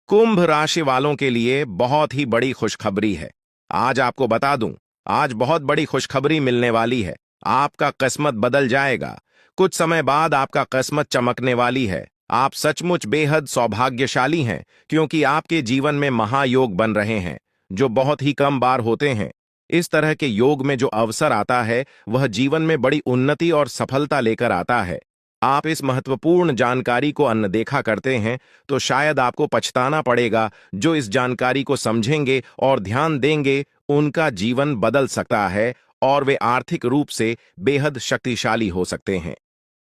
कुंभ राशि वालों के लिए बहुत ही बड़ी खुशखबरी है। आज आपको बता दूं, आज बहुत बड़ी खुशखबरी मिलने वाली है। आपका किस्मत बदल जाएगा। कुछ समय बाद आपका किस्मत चमकने वाली है। आप सचमुच बेहद सौभाग्यशाली हैं, क्योंकि आपके जीवन में महायोग बन रहे हैं, जो बहुत ही कम बार होते हैं। इस तरह के योग में जो अवसर आता है, वह जीवन में बड़ी उन्नति और सफलता लेकर आता है। आप इस महत्वपूर्ण जानकारी को अनदेखा करते हैं, तो शायद आपको पछताना पड़ेगा। जो इस जानकारी को समझेंगे और ध्यान देंगे, उनका जीवन बदल सकता है और वे आर्थिक रूप से बेहद शक्तिशाली हो सकते हैं।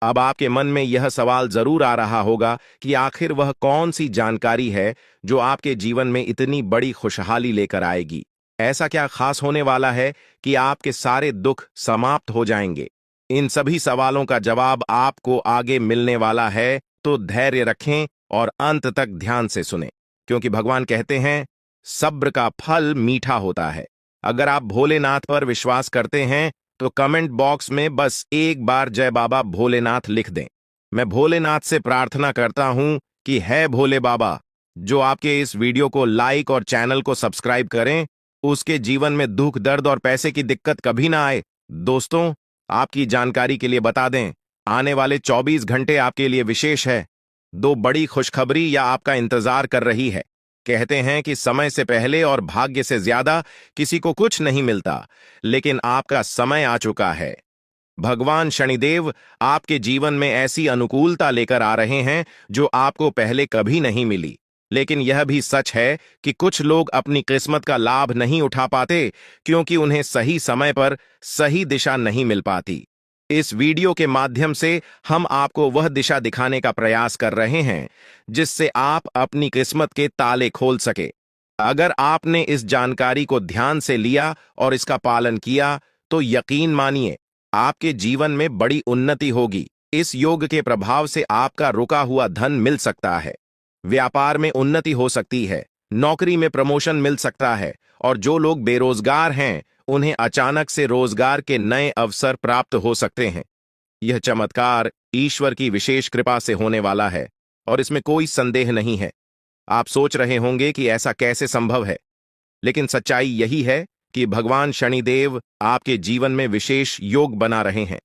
अब आपके मन में यह सवाल जरूर आ रहा होगा कि आखिर वह कौन सी जानकारी है जो आपके जीवन में इतनी बड़ी खुशहाली लेकर आएगी। ऐसा क्या खास होने वाला है कि आपके सारे दुख समाप्त हो जाएंगे? इन सभी सवालों का जवाब आपको आगे मिलने वाला है, तो धैर्य रखें और अंत तक ध्यान से सुनें, क्योंकि भगवान कहते हैं, सब्र का फल मीठा होता है। अगर आप भोलेनाथ पर विश्वास करते हैं, तो कमेंट बॉक्स में बस एक बार जय बाबा भोलेनाथ लिख दें। मैं भोलेनाथ से प्रार्थना करता हूं कि है भोले बाबा, जो आपके इस वीडियो को लाइक और चैनल को सब्सक्राइब करें, उसके जीवन में दुख, दर्द और पैसे की दिक्कत कभी ना आए। दोस्तों, आपकी जानकारी के लिए बता दें, आने वाले 24 घंटे आपके लिए विशेष है। दो बड़ी खुशखबरी या आपका इंतजार कर रही है। कहते हैं कि समय से पहले और भाग्य से ज्यादा किसी को कुछ नहीं मिलता, लेकिन आपका समय आ चुका है। भगवान शनिदेव आपके जीवन में ऐसी अनुकूलता लेकर आ रहे हैं जो आपको पहले कभी नहीं मिली। लेकिन यह भी सच है कि कुछ लोग अपनी किस्मत का लाभ नहीं उठा पाते, क्योंकि उन्हें सही समय पर सही दिशा नहीं मिल पाती। इस वीडियो के माध्यम से हम आपको वह दिशा दिखाने का प्रयास कर रहे हैं, जिससे आप अपनी किस्मत के ताले खोल सके। अगर आपने इस जानकारी को ध्यान से लिया और इसका पालन किया, तो यकीन मानिए, आपके जीवन में बड़ी उन्नति होगी। इस योग के प्रभाव से आपका रुका हुआ धन मिल सकता है, व्यापार में उन्नति हो सकती है, नौकरी में प्रमोशन मिल सकता है, और जो लोग बेरोजगार हैं, उन्हें अचानक से रोजगार के नए अवसर प्राप्त हो सकते हैं। यह चमत्कार ईश्वर की विशेष कृपा से होने वाला है, और इसमें कोई संदेह नहीं है। आप सोच रहे होंगे कि ऐसा कैसे संभव है, लेकिन सच्चाई यही है कि भगवान शनिदेव आपके जीवन में विशेष योग बना रहे हैं।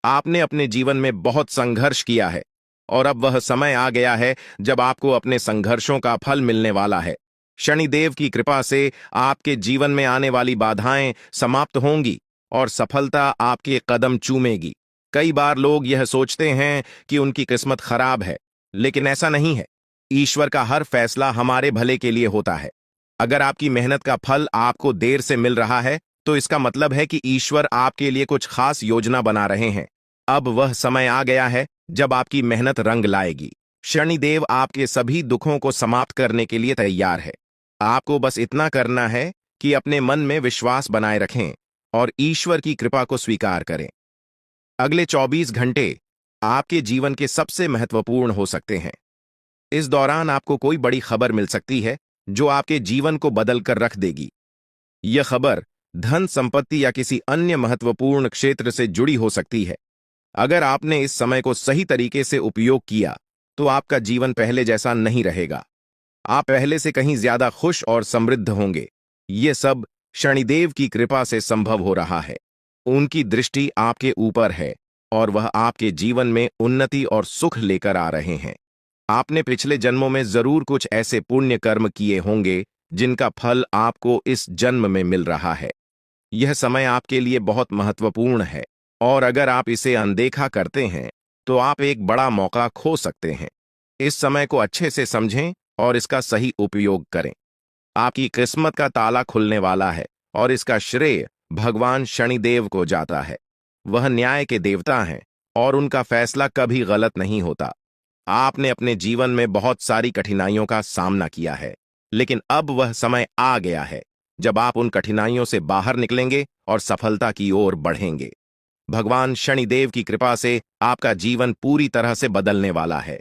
आपने अपने जीवन में बहुत संघर्ष किया है, और अब वह समय आ गया है जब आपको अपने संघर्षों का फल मिलने वाला है। शनिदेव की कृपा से आपके जीवन में आने वाली बाधाएं समाप्त होंगी और सफलता आपके कदम चूमेगी। कई बार लोग यह सोचते हैं कि उनकी किस्मत खराब है, लेकिन ऐसा नहीं है। ईश्वर का हर फैसला हमारे भले के लिए होता है। अगर आपकी मेहनत का फल आपको देर से मिल रहा है, तो इसका मतलब है कि ईश्वर आपके लिए कुछ खास योजना बना रहे हैं। अब वह समय आ गया है जब आपकी मेहनत रंग लाएगी। शनिदेव आपके सभी दुखों को समाप्त करने के लिए तैयार है। आपको बस इतना करना है कि अपने मन में विश्वास बनाए रखें और ईश्वर की कृपा को स्वीकार करें। अगले 24 घंटे आपके जीवन के सबसे महत्वपूर्ण हो सकते हैं। इस दौरान आपको कोई बड़ी खबर मिल सकती है जो आपके जीवन को बदल कर रख देगी। यह खबर धन, संपत्ति या किसी अन्य महत्वपूर्ण क्षेत्र से जुड़ी हो सकती है। अगर आपने इस समय को सही तरीके से उपयोग किया, तो आपका जीवन पहले जैसा नहीं रहेगा। आप पहले से कहीं ज्यादा खुश और समृद्ध होंगे। ये सब शनिदेव की कृपा से संभव हो रहा है। उनकी दृष्टि आपके ऊपर है और वह आपके जीवन में उन्नति और सुख लेकर आ रहे हैं। आपने पिछले जन्मों में जरूर कुछ ऐसे पुण्य कर्म किए होंगे जिनका फल आपको इस जन्म में मिल रहा है। यह समय आपके लिए बहुत महत्वपूर्ण है, और अगर आप इसे अनदेखा करते हैं, तो आप एक बड़ा मौका खो सकते हैं। इस समय को अच्छे से समझें और इसका सही उपयोग करें। आपकी किस्मत का ताला खुलने वाला है, और इसका श्रेय भगवान शनिदेव को जाता है। वह न्याय के देवता हैं, और उनका फैसला कभी गलत नहीं होता। आपने अपने जीवन में बहुत सारी कठिनाइयों का सामना किया है, लेकिन अब वह समय आ गया है जब आप उन कठिनाइयों से बाहर निकलेंगे और सफलता की ओर बढ़ेंगे। भगवान शनिदेव की कृपा से आपका जीवन पूरी तरह से बदलने वाला है।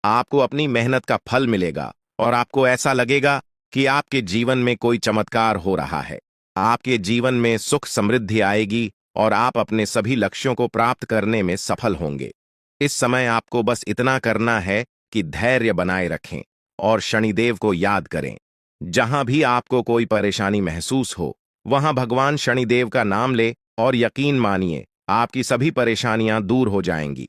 आपको अपनी मेहनत का फल मिलेगा, और आपको ऐसा लगेगा कि आपके जीवन में कोई चमत्कार हो रहा है। आपके जीवन में सुख समृद्धि आएगी, और आप अपने सभी लक्ष्यों को प्राप्त करने में सफल होंगे। इस समय आपको बस इतना करना है कि धैर्य बनाए रखें और शनिदेव को याद करें। जहां भी आपको कोई परेशानी महसूस हो, वहां भगवान शनिदेव का नाम ले और यकीन मानिए आपकी सभी परेशानियां दूर हो जाएंगी।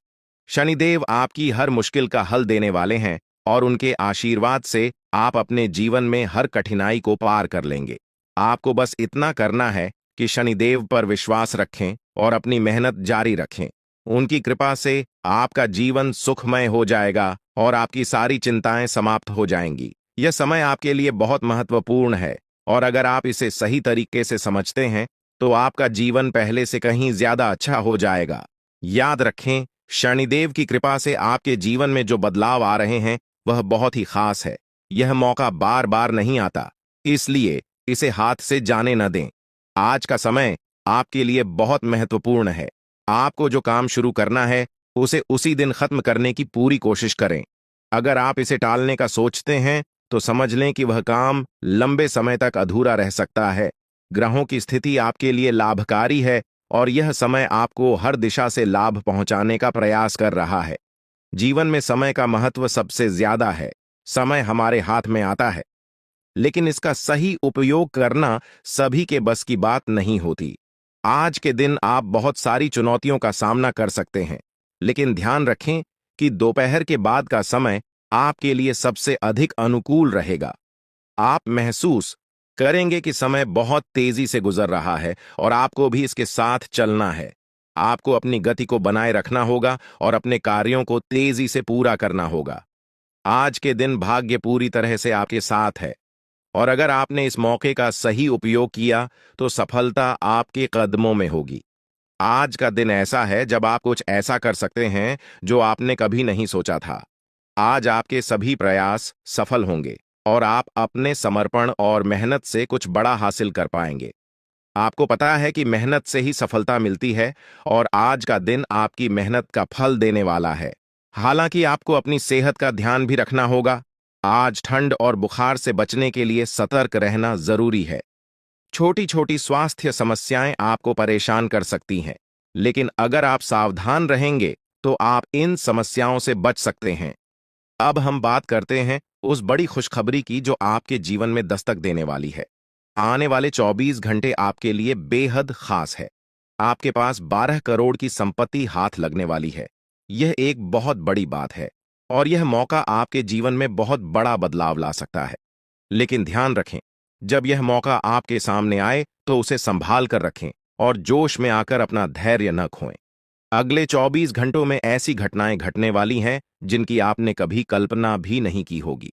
शनिदेव आपकी हर मुश्किल का हल देने वाले हैं और उनके आशीर्वाद से आप अपने जीवन में हर कठिनाई को पार कर लेंगे। आपको बस इतना करना है कि शनिदेव पर विश्वास रखें और अपनी मेहनत जारी रखें। उनकी कृपा से आपका जीवन सुखमय हो जाएगा और आपकी सारी चिंताएं समाप्त हो जाएंगी। यह समय आपके लिए बहुत महत्वपूर्ण है और अगर आप इसे सही तरीके से समझते हैं तो आपका जीवन पहले से कहीं ज्यादा अच्छा हो जाएगा। याद रखें, शनिदेव की कृपा से आपके जीवन में जो बदलाव आ रहे हैं वह बहुत ही खास है। यह मौका बार बार नहीं आता, इसलिए इसे हाथ से जाने न दें। आज का समय आपके लिए बहुत महत्वपूर्ण है। आपको जो काम शुरू करना है उसे उसी दिन खत्म करने की पूरी कोशिश करें। अगर आप इसे टालने का सोचते हैं तो समझ लें कि वह काम लंबे समय तक अधूरा रह सकता है। ग्रहों की स्थिति आपके लिए लाभकारी है और यह समय आपको हर दिशा से लाभ पहुंचाने का प्रयास कर रहा है। जीवन में समय का महत्व सबसे ज्यादा है। समय हमारे हाथ में आता है, लेकिन इसका सही उपयोग करना सभी के बस की बात नहीं होती। आज के दिन आप बहुत सारी चुनौतियों का सामना कर सकते हैं, लेकिन ध्यान रखें कि दोपहर के बाद का समय आपके लिए सबसे अधिक अनुकूल रहेगा। आप महसूस करेंगे कि समय बहुत तेजी से गुजर रहा है और आपको भी इसके साथ चलना है। आपको अपनी गति को बनाए रखना होगा और अपने कार्यों को तेजी से पूरा करना होगा। आज के दिन भाग्य पूरी तरह से आपके साथ है और अगर आपने इस मौके का सही उपयोग किया तो सफलता आपके कदमों में होगी। आज का दिन ऐसा है जब आप कुछ ऐसा कर सकते हैं जो आपने कभी नहीं सोचा था। आज आपके सभी प्रयास सफल होंगे और आप अपने समर्पण और मेहनत से कुछ बड़ा हासिल कर पाएंगे। आपको पता है कि मेहनत से ही सफलता मिलती है और आज का दिन आपकी मेहनत का फल देने वाला है। हालांकि आपको अपनी सेहत का ध्यान भी रखना होगा। आज ठंड और बुखार से बचने के लिए सतर्क रहना जरूरी है। छोटी छोटी स्वास्थ्य समस्याएं आपको परेशान कर सकती हैं, लेकिन अगर आप सावधान रहेंगे तो आप इन समस्याओं से बच सकते हैं। अब हम बात करते हैं उस बड़ी खुशखबरी की जो आपके जीवन में दस्तक देने वाली है। आने वाले 24 घंटे आपके लिए बेहद खास है। आपके पास 12 करोड़ की संपत्ति हाथ लगने वाली है। यह एक बहुत बड़ी बात है और यह मौका आपके जीवन में बहुत बड़ा बदलाव ला सकता है। लेकिन ध्यान रखें, जब यह मौका आपके सामने आए तो उसे संभाल कर रखें और जोश में आकर अपना धैर्य न खोएं। अगले 24 घंटों में ऐसी घटनाएं घटने वाली हैं जिनकी आपने कभी कल्पना भी नहीं की होगी।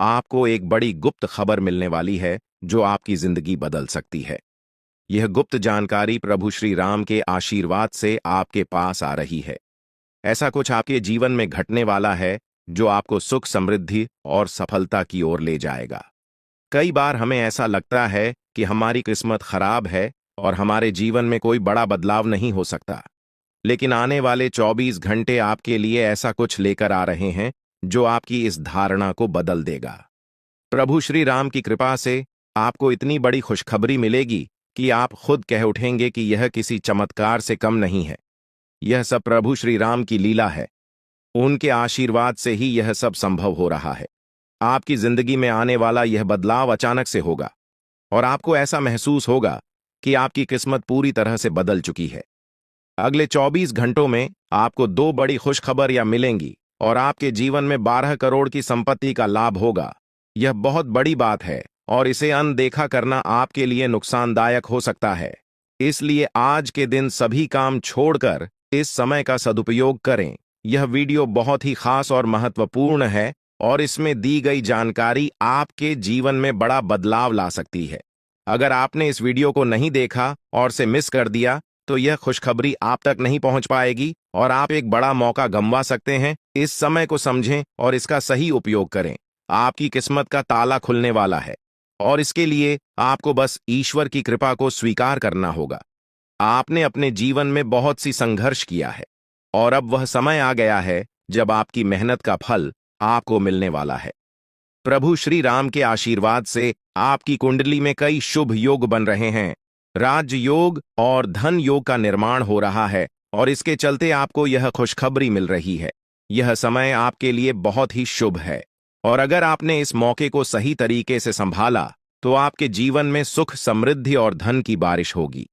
आपको एक बड़ी गुप्त खबर मिलने वाली है जो आपकी जिंदगी बदल सकती है। यह गुप्त जानकारी प्रभु श्री राम के आशीर्वाद से आपके पास आ रही है। ऐसा कुछ आपके जीवन में घटने वाला है जो आपको सुख, समृद्धि और सफलता की ओर ले जाएगा। कई बार हमें ऐसा लगता है कि हमारी किस्मत खराब है और हमारे जीवन में कोई बड़ा बदलाव नहीं हो सकता, लेकिन आने वाले 24 घंटे आपके लिए ऐसा कुछ लेकर आ रहे हैं जो आपकी इस धारणा को बदल देगा। प्रभु श्री राम की कृपा से आपको इतनी बड़ी खुशखबरी मिलेगी कि आप खुद कह उठेंगे कि यह किसी चमत्कार से कम नहीं है। यह सब प्रभु श्री राम की लीला है। उनके आशीर्वाद से ही यह सब संभव हो रहा है। आपकी जिंदगी में आने वाला यह बदलाव अचानक से होगा और आपको ऐसा महसूस होगा कि आपकी किस्मत पूरी तरह से बदल चुकी है। अगले 24 घंटों में आपको 2 बड़ी खुशखबरियां मिलेंगी और आपके जीवन में 12 करोड़ की संपत्ति का लाभ होगा। यह बहुत बड़ी बात है और इसे अनदेखा करना आपके लिए नुकसानदायक हो सकता है। इसलिए आज के दिन सभी काम छोड़कर इस समय का सदुपयोग करें। यह वीडियो बहुत ही खास और महत्वपूर्ण है और इसमें दी गई जानकारी आपके जीवन में बड़ा बदलाव ला सकती है। अगर आपने इस वीडियो को नहीं देखा और से मिस कर दिया तो यह खुशखबरी आप तक नहीं पहुंच पाएगी और आप एक बड़ा मौका गंवा सकते हैं। इस समय को समझें और इसका सही उपयोग करें। आपकी किस्मत का ताला खुलने वाला है और इसके लिए आपको बस ईश्वर की कृपा को स्वीकार करना होगा। आपने अपने जीवन में बहुत सी संघर्ष किया है और अब वह समय आ गया है जब आपकी मेहनत का फल आपको मिलने वाला है। प्रभु श्री राम के आशीर्वाद से आपकी कुंडली में कई शुभ योग बन रहे हैं। राजयोग और धन योग का निर्माण हो रहा है और इसके चलते आपको यह खुशखबरी मिल रही है। यह समय आपके लिए बहुत ही शुभ है और अगर आपने इस मौके को सही तरीके से संभाला तो आपके जीवन में सुख, समृद्धि और धन की बारिश होगी।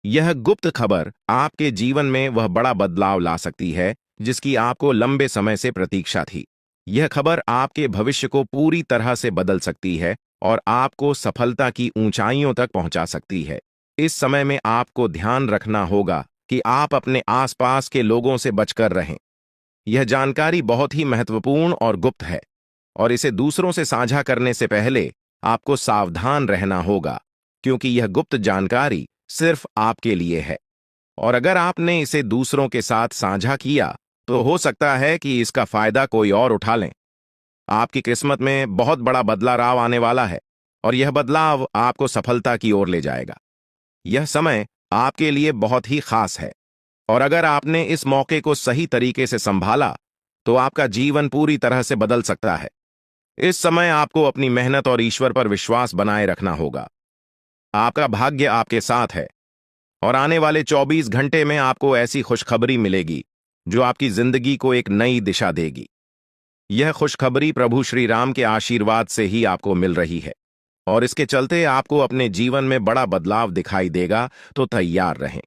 यह गुप्त खबर आपके जीवन में वह बड़ा बदलाव ला सकती है जिसकी आपको लंबे समय से प्रतीक्षा थी। यह खबर आपके भविष्य को पूरी तरह से बदल सकती है और आपको सफलता की ऊंचाइयों तक पहुंचा सकती है। इस समय में आपको ध्यान रखना होगा कि आप अपने आसपास के लोगों से बचकर रहें। यह जानकारी बहुत ही महत्वपूर्ण और गुप्त है और इसे दूसरों से साझा करने से पहले आपको सावधान रहना होगा, क्योंकि यह गुप्त जानकारी सिर्फ आपके लिए है। और अगर आपने इसे दूसरों के साथ साझा किया तो हो सकता है कि इसका फायदा कोई और उठा लें। आपकी किस्मत में बहुत बड़ा बदलाव आने वाला है और यह बदलाव आपको सफलता की ओर ले जाएगा। यह समय आपके लिए बहुत ही खास है और अगर आपने इस मौके को सही तरीके से संभाला तो आपका जीवन पूरी तरह से बदल सकता है। इस समय आपको अपनी मेहनत और ईश्वर पर विश्वास बनाए रखना होगा। आपका भाग्य आपके साथ है और आने वाले 24 घंटे में आपको ऐसी खुशखबरी मिलेगी जो आपकी जिंदगी को एक नई दिशा देगी। यह खुशखबरी प्रभु श्री राम के आशीर्वाद से ही आपको मिल रही है और इसके चलते आपको अपने जीवन में बड़ा बदलाव दिखाई देगा। तो तैयार रहें,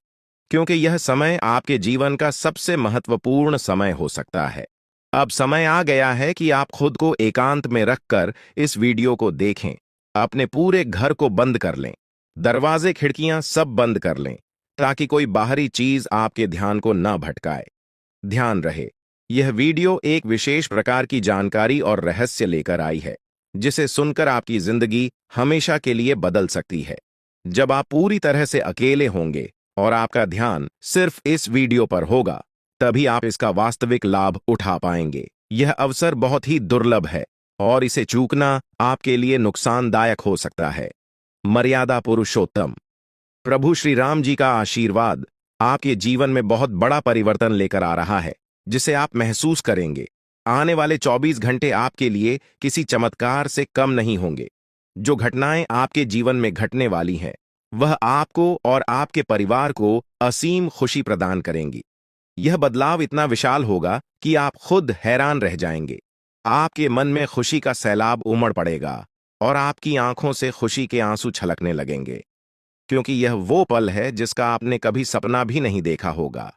क्योंकि यह समय आपके जीवन का सबसे महत्वपूर्ण समय हो सकता है। अब समय आ गया है कि आप खुद को एकांत में रखकर इस वीडियो को देखें। अपने पूरे घर को बंद कर लें, दरवाजे खिड़कियां सब बंद कर लें ताकि कोई बाहरी चीज आपके ध्यान को न भटकाए। ध्यान रहे, यह वीडियो एक विशेष प्रकार की जानकारी और रहस्य लेकर आई है जिसे सुनकर आपकी जिंदगी हमेशा के लिए बदल सकती है। जब आप पूरी तरह से अकेले होंगे और आपका ध्यान सिर्फ इस वीडियो पर होगा, तभी आप इसका वास्तविक लाभ उठा पाएंगे। यह अवसर बहुत ही दुर्लभ है और इसे चूकना आपके लिए नुकसानदायक हो सकता है। मर्यादा पुरुषोत्तम प्रभु श्री राम जी का आशीर्वाद आपके जीवन में बहुत बड़ा परिवर्तन लेकर आ रहा है जिसे आप महसूस करेंगे। आने वाले 24 घंटे आपके लिए किसी चमत्कार से कम नहीं होंगे। जो घटनाएं आपके जीवन में घटने वाली हैं, वह आपको और आपके परिवार को असीम खुशी प्रदान करेंगी। यह बदलाव इतना विशाल होगा कि आप खुद हैरान रह जाएंगे। आपके मन में खुशी का सैलाब उमड़ पड़ेगा और आपकी आंखों से खुशी के आंसू छलकने लगेंगे, क्योंकि यह वो पल है जिसका आपने कभी सपना भी नहीं देखा होगा।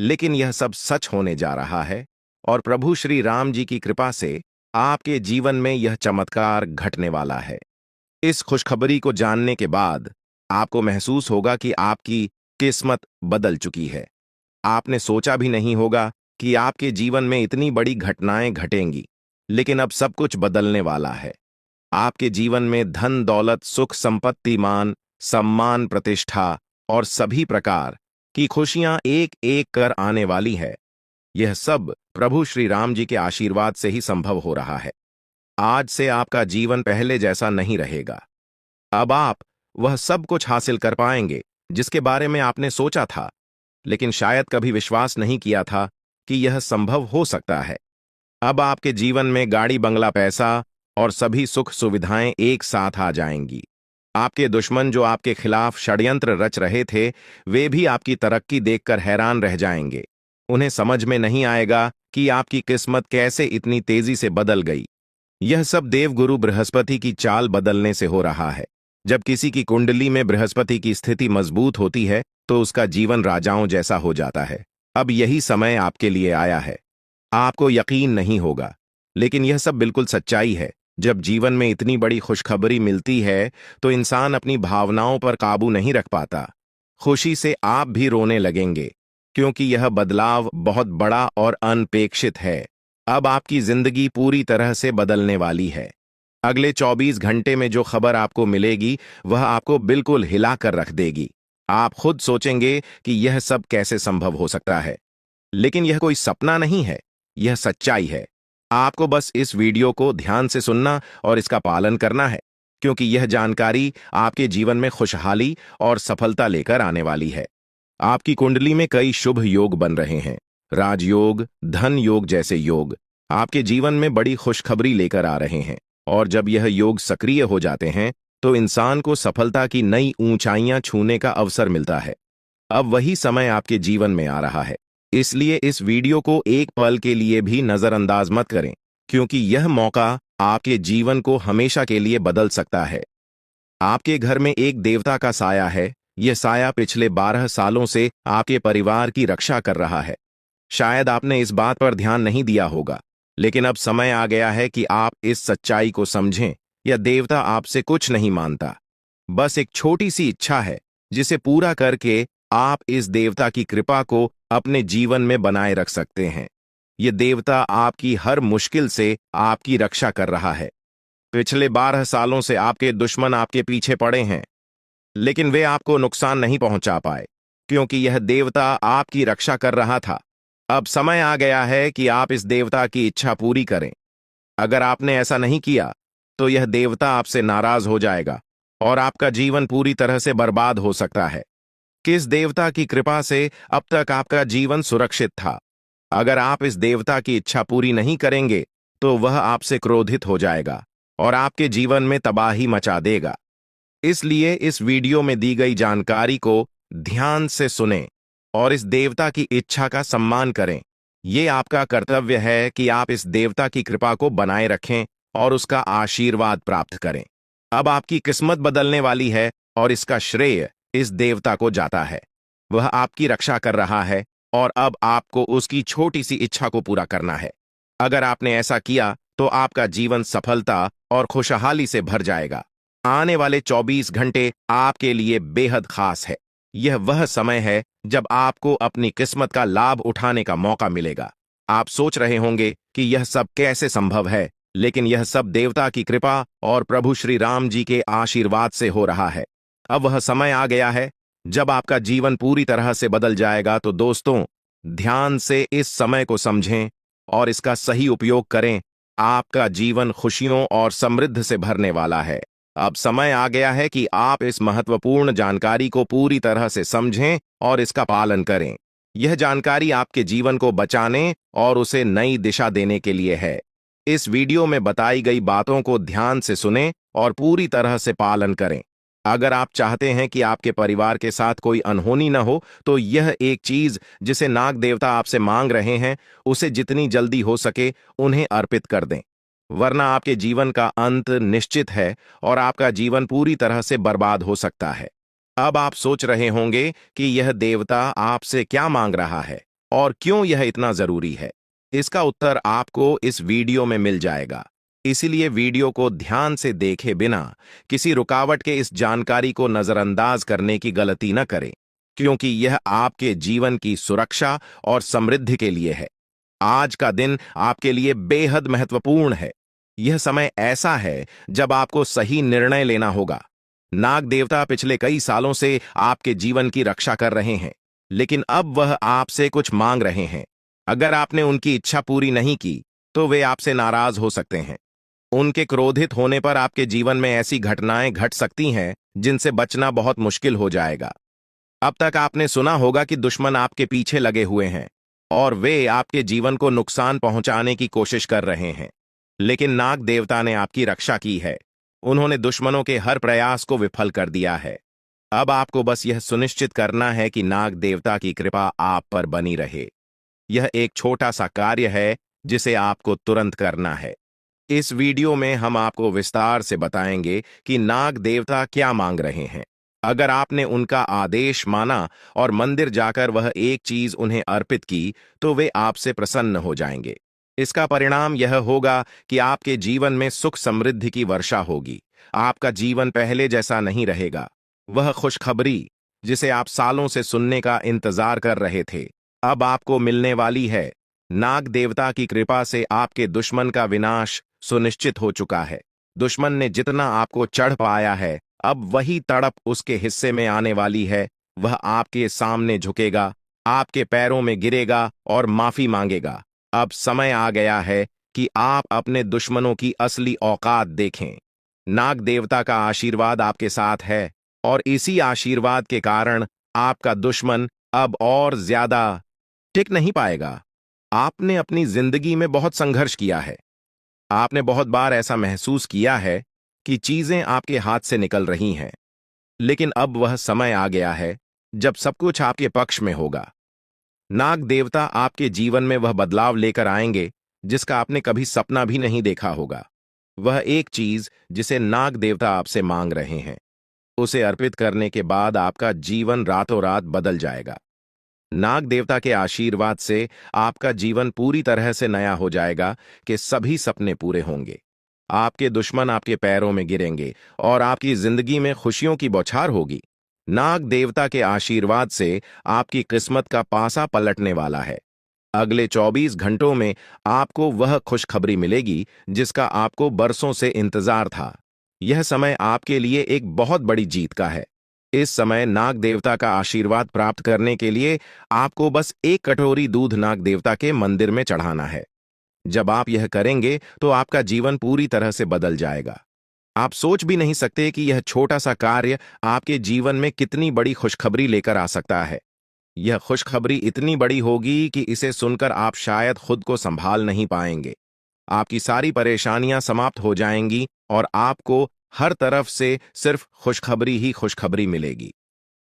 लेकिन यह सब सच होने जा रहा है और प्रभु श्री राम जी की कृपा से आपके जीवन में यह चमत्कार घटने वाला है। इस खुशखबरी को जानने के बाद आपको महसूस होगा कि आपकी किस्मत बदल चुकी है। आपने सोचा भी नहीं होगा कि आपके जीवन में इतनी बड़ी घटनाएं घटेंगी, लेकिन अब सब कुछ बदलने वाला है। आपके जीवन में धन, दौलत, सुख, संपत्ति, मान, सम्मान, प्रतिष्ठा और सभी प्रकार की खुशियां एक एक कर आने वाली है। यह सब प्रभु श्री राम जी के आशीर्वाद से ही संभव हो रहा है। आज से आपका जीवन पहले जैसा नहीं रहेगा। अब आप वह सब कुछ हासिल कर पाएंगे जिसके बारे में आपने सोचा था, लेकिन शायद कभी विश्वास नहीं किया था कि यह संभव हो सकता है। अब आपके जीवन में गाड़ी, बंगला, पैसा और सभी सुख सुविधाएं एक साथ आ जाएंगी। आपके दुश्मन जो आपके खिलाफ षड्यंत्र रच रहे थे, वे भी आपकी तरक्की देखकर हैरान रह जाएंगे। उन्हें समझ में नहीं आएगा कि आपकी किस्मत कैसे इतनी तेजी से बदल गई। यह सब देवगुरु बृहस्पति की चाल बदलने से हो रहा है। जब किसी की कुंडली में बृहस्पति की स्थिति मजबूत होती है तो उसका जीवन राजाओं जैसा हो जाता है। अब यही समय आपके लिए आया है। आपको यकीन नहीं होगा, लेकिन यह सब बिल्कुल सच्चाई है। जब जीवन में इतनी बड़ी खुशखबरी मिलती है तो इंसान अपनी भावनाओं पर काबू नहीं रख पाता। खुशी से आप भी रोने लगेंगे, क्योंकि यह बदलाव बहुत बड़ा और अनपेक्षित है। अब आपकी जिंदगी पूरी तरह से बदलने वाली है। अगले 24 घंटे में जो खबर आपको मिलेगी वह आपको बिल्कुल हिला कर रख देगी। आप खुद सोचेंगे कि यह सब कैसे संभव हो सकता है, लेकिन यह कोई सपना नहीं है, यह सच्चाई है। आपको बस इस वीडियो को ध्यान से सुनना और इसका पालन करना है, क्योंकि यह जानकारी आपके जीवन में खुशहाली और सफलता लेकर आने वाली है। आपकी कुंडली में कई शुभ योग बन रहे हैं। राजयोग, धन योग जैसे योग आपके जीवन में बड़ी खुशखबरी लेकर आ रहे हैं, और जब यह योग सक्रिय हो जाते हैं तो इंसान को सफलता की नई ऊंचाइयां छूने का अवसर मिलता है। अब वही समय आपके जीवन में आ रहा है, इसलिए इस वीडियो को एक पल के लिए भी नजरअंदाज मत करें, क्योंकि यह मौका आपके जीवन को हमेशा के लिए बदल सकता है। आपके घर में एक देवता का साया है। यह साया पिछले 12 सालों से आपके परिवार की रक्षा कर रहा है। शायद आपने इस बात पर ध्यान नहीं दिया होगा, लेकिन अब समय आ गया है कि आप इस सच्चाई को समझें। यह देवता आपसे कुछ नहीं मानता, बस एक छोटी सी इच्छा है, जिसे पूरा करके आप इस देवता की कृपा को अपने जीवन में बनाए रख सकते हैं। यह देवता आपकी हर मुश्किल से आपकी रक्षा कर रहा है। पिछले 12 सालों से आपके दुश्मन आपके पीछे पड़े हैं, लेकिन वे आपको नुकसान नहीं पहुंचा पाए, क्योंकि यह देवता आपकी रक्षा कर रहा था। अब समय आ गया है कि आप इस देवता की इच्छा पूरी करें। अगर आपने ऐसा नहीं किया, तो यह देवता आपसे नाराज हो जाएगा और आपका जीवन पूरी तरह से बर्बाद हो सकता है। किस देवता की कृपा से अब तक आपका जीवन सुरक्षित था? अगर आप इस देवता की इच्छा पूरी नहीं करेंगे, तो वह आपसे क्रोधित हो जाएगा और आपके जीवन में तबाही मचा देगा। इसलिए इस वीडियो में दी गई जानकारी को ध्यान से सुनें और इस देवता की इच्छा का सम्मान करें। यह आपका कर्तव्य है कि आप इस देवता की कृपा को बनाए रखें और उसका आशीर्वाद प्राप्त करें। अब आपकी किस्मत बदलने वाली है और इसका श्रेय इस देवता को जाता है। वह आपकी रक्षा कर रहा है और अब आपको उसकी छोटी सी इच्छा को पूरा करना है। अगर आपने ऐसा किया, तो आपका जीवन सफलता और खुशहाली से भर जाएगा। आने वाले 24 घंटे आपके लिए बेहद खास है। यह वह समय है जब आपको अपनी किस्मत का लाभ उठाने का मौका मिलेगा। आप सोच रहे होंगे कि यह सब कैसे संभव है, लेकिन यह सब देवता की कृपा और प्रभु श्री राम जी के आशीर्वाद से हो रहा है। अब वह समय आ गया है जब आपका जीवन पूरी तरह से बदल जाएगा। तो दोस्तों, ध्यान से इस समय को समझें और इसका सही उपयोग करें। आपका जीवन खुशियों और समृद्धि से भरने वाला है। अब समय आ गया है कि आप इस महत्वपूर्ण जानकारी को पूरी तरह से समझें और इसका पालन करें। यह जानकारी आपके जीवन को बचाने और उसे नई दिशा देने के लिए है। इस वीडियो में बताई गई बातों को ध्यान से सुनें और पूरी तरह से पालन करें। अगर आप चाहते हैं कि आपके परिवार के साथ कोई अनहोनी न हो, तो यह एक चीज जिसे नाग देवता आपसे मांग रहे हैं, उसे जितनी जल्दी हो सके उन्हें अर्पित कर दें, वरना आपके जीवन का अंत निश्चित है और आपका जीवन पूरी तरह से बर्बाद हो सकता है। अब आप सोच रहे होंगे कि यह देवता आपसे क्या मांग रहा है और क्यों यह इतना जरूरी है। इसका उत्तर आपको इस वीडियो में मिल जाएगा। इसीलिए वीडियो को ध्यान से देखे बिना किसी रुकावट के इस जानकारी को नजरअंदाज करने की गलती न करें, क्योंकि यह आपके जीवन की सुरक्षा और समृद्धि के लिए है। आज का दिन आपके लिए बेहद महत्वपूर्ण है। यह समय ऐसा है जब आपको सही निर्णय लेना होगा। नाग देवता पिछले कई सालों से आपके जीवन की रक्षा कर रहे हैं, लेकिन अब वह आपसे कुछ मांग रहे हैं। अगर आपने उनकी इच्छा पूरी नहीं की, तो वे आपसे नाराज हो सकते हैं। उनके क्रोधित होने पर आपके जीवन में ऐसी घटनाएं घट सकती हैं जिनसे बचना बहुत मुश्किल हो जाएगा। अब तक आपने सुना होगा कि दुश्मन आपके पीछे लगे हुए हैं और वे आपके जीवन को नुकसान पहुंचाने की कोशिश कर रहे हैं, लेकिन नाग देवता ने आपकी रक्षा की है। उन्होंने दुश्मनों के हर प्रयास को विफल कर दिया है। अब आपको बस यह सुनिश्चित करना है कि नाग देवता की कृपा आप पर बनी रहे। यह एक छोटा सा कार्य है जिसे आपको तुरंत करना है। इस वीडियो में हम आपको विस्तार से बताएंगे कि नाग देवता क्या मांग रहे हैं। अगर आपने उनका आदेश माना और मंदिर जाकर वह एक चीज उन्हें अर्पित की, तो वे आपसे प्रसन्न हो जाएंगे। इसका परिणाम यह होगा कि आपके जीवन में सुख समृद्धि की वर्षा होगी। आपका जीवन पहले जैसा नहीं रहेगा। वह खुशखबरी जिसे आप सालों से सुनने का इंतजार कर रहे थे, अब आपको मिलने वाली है। नाग देवता की कृपा से आपके दुश्मन का विनाश सुनिश्चित हो चुका है। दुश्मन ने जितना आपको चढ़ पाया है, अब वही तड़प उसके हिस्से में आने वाली है। वह आपके सामने झुकेगा, आपके पैरों में गिरेगा और माफी मांगेगा। अब समय आ गया है कि आप अपने दुश्मनों की असली औकात देखें। नाग देवता का आशीर्वाद आपके साथ है और इसी आशीर्वाद के कारण आपका दुश्मन अब और ज्यादा टिक नहीं पाएगा। आपने अपनी जिंदगी में बहुत संघर्ष किया है। आपने बहुत बार ऐसा महसूस किया है कि चीजें आपके हाथ से निकल रही हैं, लेकिन अब वह समय आ गया है जब सब कुछ आपके पक्ष में होगा। नाग देवता आपके जीवन में वह बदलाव लेकर आएंगे जिसका आपने कभी सपना भी नहीं देखा होगा। वह एक चीज जिसे नाग देवता आपसे मांग रहे हैं, उसे अर्पित करने के बाद आपका जीवन रातों रात बदल जाएगा। नाग देवता के आशीर्वाद से आपका जीवन पूरी तरह से नया हो जाएगा कि सभी सपने पूरे होंगे। आपके दुश्मन आपके पैरों में गिरेंगे और आपकी जिंदगी में खुशियों की बौछार होगी। नाग देवता के आशीर्वाद से आपकी किस्मत का पासा पलटने वाला है। अगले 24 घंटों में आपको वह खुशखबरी मिलेगी जिसका आपको बरसों से इंतजार था। यह समय आपके लिए एक बहुत बड़ी जीत का है। इस समय नाग देवता का आशीर्वाद प्राप्त करने के लिए आपको बस एक कटोरी दूध नाग देवता के मंदिर में चढ़ाना है। जब आप यह करेंगे तो आपका जीवन पूरी तरह से बदल जाएगा। आप सोच भी नहीं सकते कि यह छोटा सा कार्य आपके जीवन में कितनी बड़ी खुशखबरी लेकर आ सकता है। यह खुशखबरी इतनी बड़ी होगी कि इसे सुनकर आप शायद खुद को संभाल नहीं पाएंगे। आपकी सारी परेशानियां समाप्त हो जाएंगी और आपको हर तरफ से सिर्फ खुशखबरी ही खुशखबरी मिलेगी।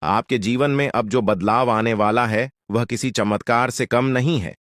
आपके जीवन में अब जो बदलाव आने वाला है वह किसी चमत्कार से कम नहीं है।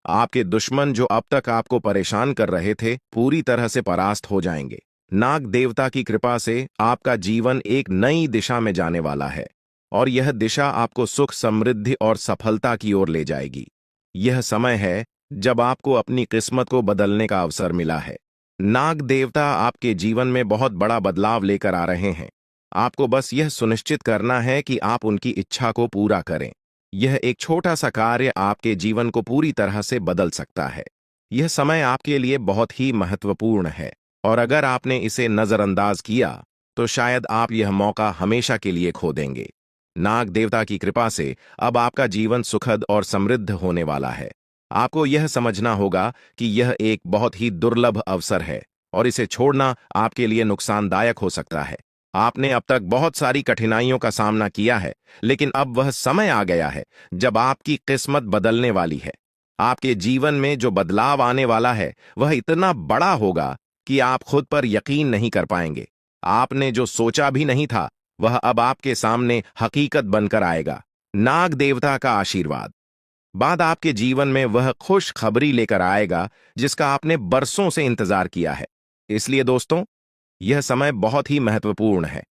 आपके दुश्मन जो अब तक आपको परेशान कर रहे थे पूरी तरह से परास्त हो जाएंगे। नाग देवता की कृपा से आपका जीवन एक नई दिशा में जाने वाला है और यह दिशा आपको सुख, समृद्धि और सफलता की ओर ले जाएगी। यह समय है जब आपको अपनी किस्मत को बदलने का अवसर मिला है। नाग देवता आपके जीवन में बहुत बड़ा बदलाव लेकर आ रहे हैं। आपको बस यह सुनिश्चित करना है कि आप उनकी इच्छा को पूरा करें। यह एक छोटा सा कार्य आपके जीवन को पूरी तरह से बदल सकता है। यह समय आपके लिए बहुत ही महत्वपूर्ण है और अगर आपने इसे नजरअंदाज किया तो शायद आप यह मौका हमेशा के लिए खो देंगे। नाग देवता की कृपा से अब आपका जीवन सुखद और समृद्ध होने वाला है। आपको यह समझना होगा कि यह एक बहुत ही दुर्लभ अवसर है और इसे छोड़ना आपके लिए नुकसानदायक हो सकता है। आपने अब तक बहुत सारी कठिनाइयों का सामना किया है, लेकिन अब वह समय आ गया है जब आपकी किस्मत बदलने वाली है। आपके जीवन में जो बदलाव आने वाला है वह इतना बड़ा होगा कि आप खुद पर यकीन नहीं कर पाएंगे। आपने जो सोचा भी नहीं था वह अब आपके सामने हकीकत बनकर आएगा। नाग देवता का आशीर्वाद बाद आपके जीवन में वह खुश खबरी लेकर आएगा जिसका आपने बरसों से इंतजार किया है। इसलिए दोस्तों, यह समय बहुत ही महत्वपूर्ण है।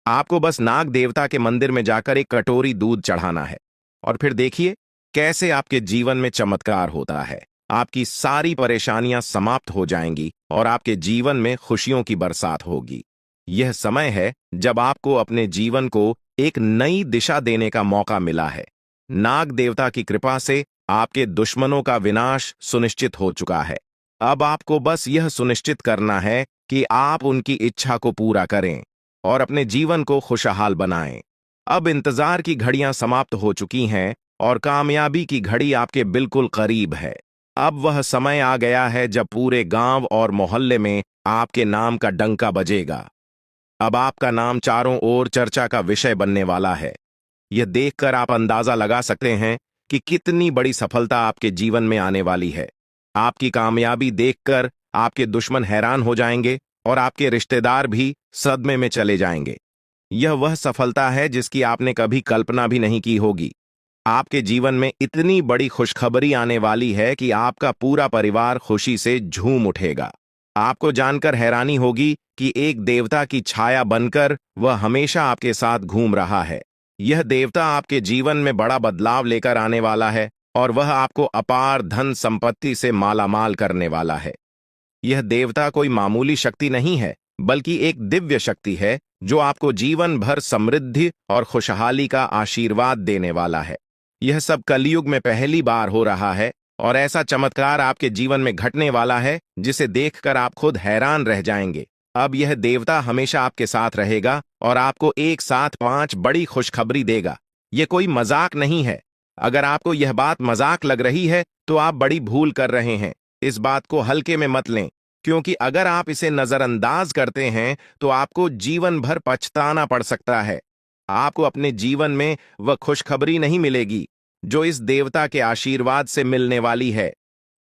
आपको बस नाग देवता के मंदिर में जाकर एक कटोरी दूध चढ़ाना है और फिर देखिए कैसे आपके जीवन में चमत्कार होता है। आपकी सारी परेशानियां समाप्त हो जाएंगी और आपके जीवन में खुशियों की बरसात होगी। यह समय है जब आपको अपने जीवन को एक नई दिशा देने का मौका मिला है। नाग देवता की कृपा से आपके दुश्मनों का विनाश सुनिश्चित हो चुका है। अब आपको बस यह सुनिश्चित करना है कि आप उनकी इच्छा को पूरा करें और अपने जीवन को खुशहाल बनाएं। अब इंतजार की घड़ियां समाप्त हो चुकी हैं और कामयाबी की घड़ी आपके बिल्कुल करीब है। अब वह समय आ गया है जब पूरे गांव और मोहल्ले में आपके नाम का डंका बजेगा। अब आपका नाम चारों ओर चर्चा का विषय बनने वाला है। यह देखकर आप अंदाजा लगा सकते हैं कि कितनी बड़ी सफलता आपके जीवन में आने वाली है। आपकी कामयाबी देखकर आपके दुश्मन हैरान हो जाएंगे और आपके रिश्तेदार भी सदमे में चले जाएंगे। यह वह सफलता है जिसकी आपने कभी कल्पना भी नहीं की होगी। आपके जीवन में इतनी बड़ी खुशखबरी आने वाली है कि आपका पूरा परिवार खुशी से झूम उठेगा। आपको जानकर हैरानी होगी कि एक देवता की छाया बनकर वह हमेशा आपके साथ घूम रहा है। यह देवता आपके जीवन में बड़ा बदलाव लेकर आने वाला है और वह आपको अपार धन संपत्ति से मालामाल करने वाला है। यह देवता कोई मामूली शक्ति नहीं है, बल्कि एक दिव्य शक्ति है जो आपको जीवन भर समृद्धि और खुशहाली का आशीर्वाद देने वाला है। यह सब कलयुग में पहली बार हो रहा है और ऐसा चमत्कार आपके जीवन में घटने वाला है जिसे देखकर आप खुद हैरान रह जाएंगे। अब यह देवता हमेशा आपके साथ रहेगा और आपको एक साथ 5 बड़ी खुशखबरी देगा। यह कोई मजाक नहीं है। अगर आपको यह बात मजाक लग रही है तो आप बड़ी भूल कर रहे हैं। इस बात को हल्के में मत लें, क्योंकि अगर आप इसे नजरअंदाज करते हैं तो आपको जीवन भर पछताना पड़ सकता है। आपको अपने जीवन में वह खुशखबरी नहीं मिलेगी जो इस देवता के आशीर्वाद से मिलने वाली है।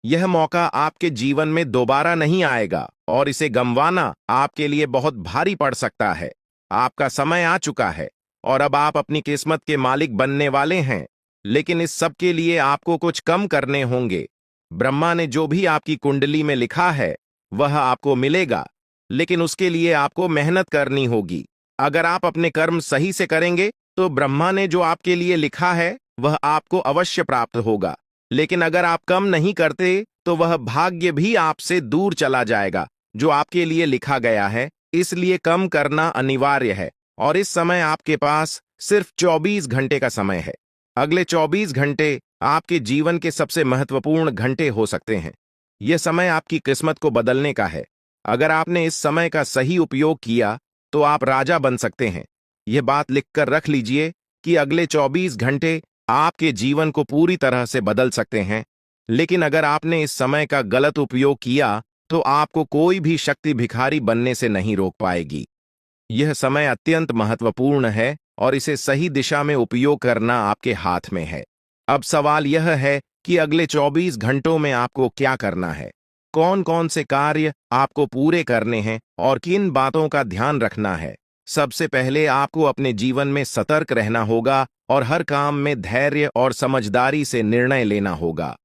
यह मौका आपके जीवन में दोबारा नहीं आएगा और इसे गंवाना आपके लिए बहुत भारी पड़ सकता है। आपका समय आ चुका है और अब आप अपनी किस्मत के मालिक बनने वाले हैं, लेकिन इस सब के लिए आपको कुछ कम करने होंगे। ब्रह्मा ने जो भी आपकी कुंडली में लिखा है वह आपको मिलेगा, लेकिन उसके लिए आपको मेहनत करनी होगी। अगर आप अपने कर्म सही से करेंगे तो ब्रह्मा ने जो आपके लिए लिखा है वह आपको अवश्य प्राप्त होगा। लेकिन अगर आप कम नहीं करते तो वह भाग्य भी आपसे दूर चला जाएगा जो आपके लिए लिखा गया है। इसलिए कम करना अनिवार्य है और इस समय आपके पास सिर्फ 24 घंटे का समय है। अगले 24 घंटे आपके जीवन के सबसे महत्वपूर्ण घंटे हो सकते हैं। यह समय आपकी किस्मत को बदलने का है। अगर आपने इस समय का सही उपयोग किया तो आप राजा बन सकते हैं। यह बात लिखकर रख लीजिए कि अगले 24 घंटे आपके जीवन को पूरी तरह से बदल सकते हैं। लेकिन अगर आपने इस समय का गलत उपयोग किया तो आपको कोई भी शक्ति भिखारी बनने से नहीं रोक पाएगी। यह समय अत्यंत महत्वपूर्ण है और इसे सही दिशा में उपयोग करना आपके हाथ में है। अब सवाल यह है कि अगले 24 घंटों में आपको क्या करना है, कौन कौन से कार्य आपको पूरे करने हैं और किन बातों का ध्यान रखना है। सबसे पहले आपको अपने जीवन में सतर्क रहना होगा और हर काम में धैर्य और समझदारी से निर्णय लेना होगा।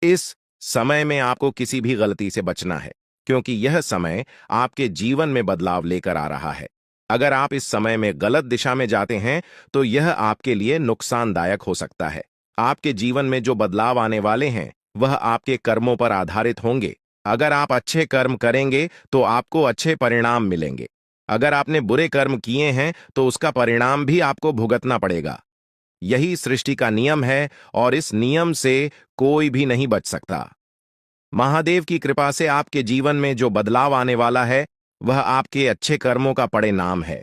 इस समय में आपको किसी भी गलती से बचना है क्योंकि यह समय आपके जीवन में बदलाव लेकर आ रहा है। अगर आप इस समय में गलत दिशा में जाते हैं तो यह आपके लिए नुकसानदायक हो सकता है। आपके जीवन में जो बदलाव आने वाले हैं वह आपके कर्मों पर आधारित होंगे। अगर आप अच्छे कर्म करेंगे तो आपको अच्छे परिणाम मिलेंगे। अगर आपने बुरे कर्म किए हैं तो उसका परिणाम भी आपको भुगतना पड़ेगा। यही सृष्टि का नियम है और इस नियम से कोई भी नहीं बच सकता। महादेव की कृपा से आपके जीवन में जो बदलाव आने वाला है वह आपके अच्छे कर्मों का परिणाम है।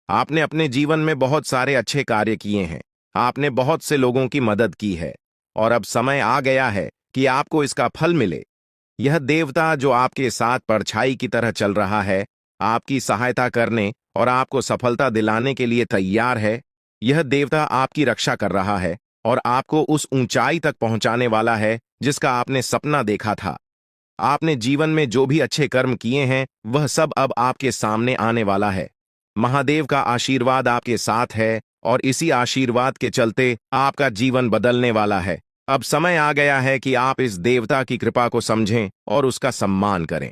आपने अपने जीवन में बहुत सारे अच्छे कार्य किए हैं, आपने बहुत से लोगों की मदद की है और अब समय आ गया है कि आपको इसका फल मिले। यह देवता जो आपके साथ परछाई की तरह चल रहा है, आपकी सहायता करने और आपको सफलता दिलाने के लिए तैयार है। यह देवता आपकी रक्षा कर रहा है और आपको उस ऊंचाई तक पहुंचाने वाला है जिसका आपने सपना देखा था। आपने जीवन में जो भी अच्छे कर्म किए हैं वह सब अब आपके सामने आने वाला है। महादेव का आशीर्वाद आपके साथ है और इसी आशीर्वाद के चलते आपका जीवन बदलने वाला है। अब समय आ गया है कि आप इस देवता की कृपा को समझें और उसका सम्मान करें।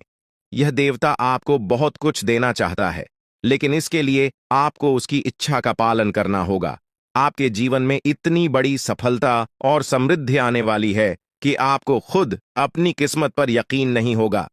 यह देवता आपको बहुत कुछ देना चाहता है, लेकिन इसके लिए आपको उसकी इच्छा का पालन करना होगा। आपके जीवन में इतनी बड़ी सफलता और समृद्धि आने वाली है कि आपको खुद अपनी किस्मत पर यकीन नहीं होगा।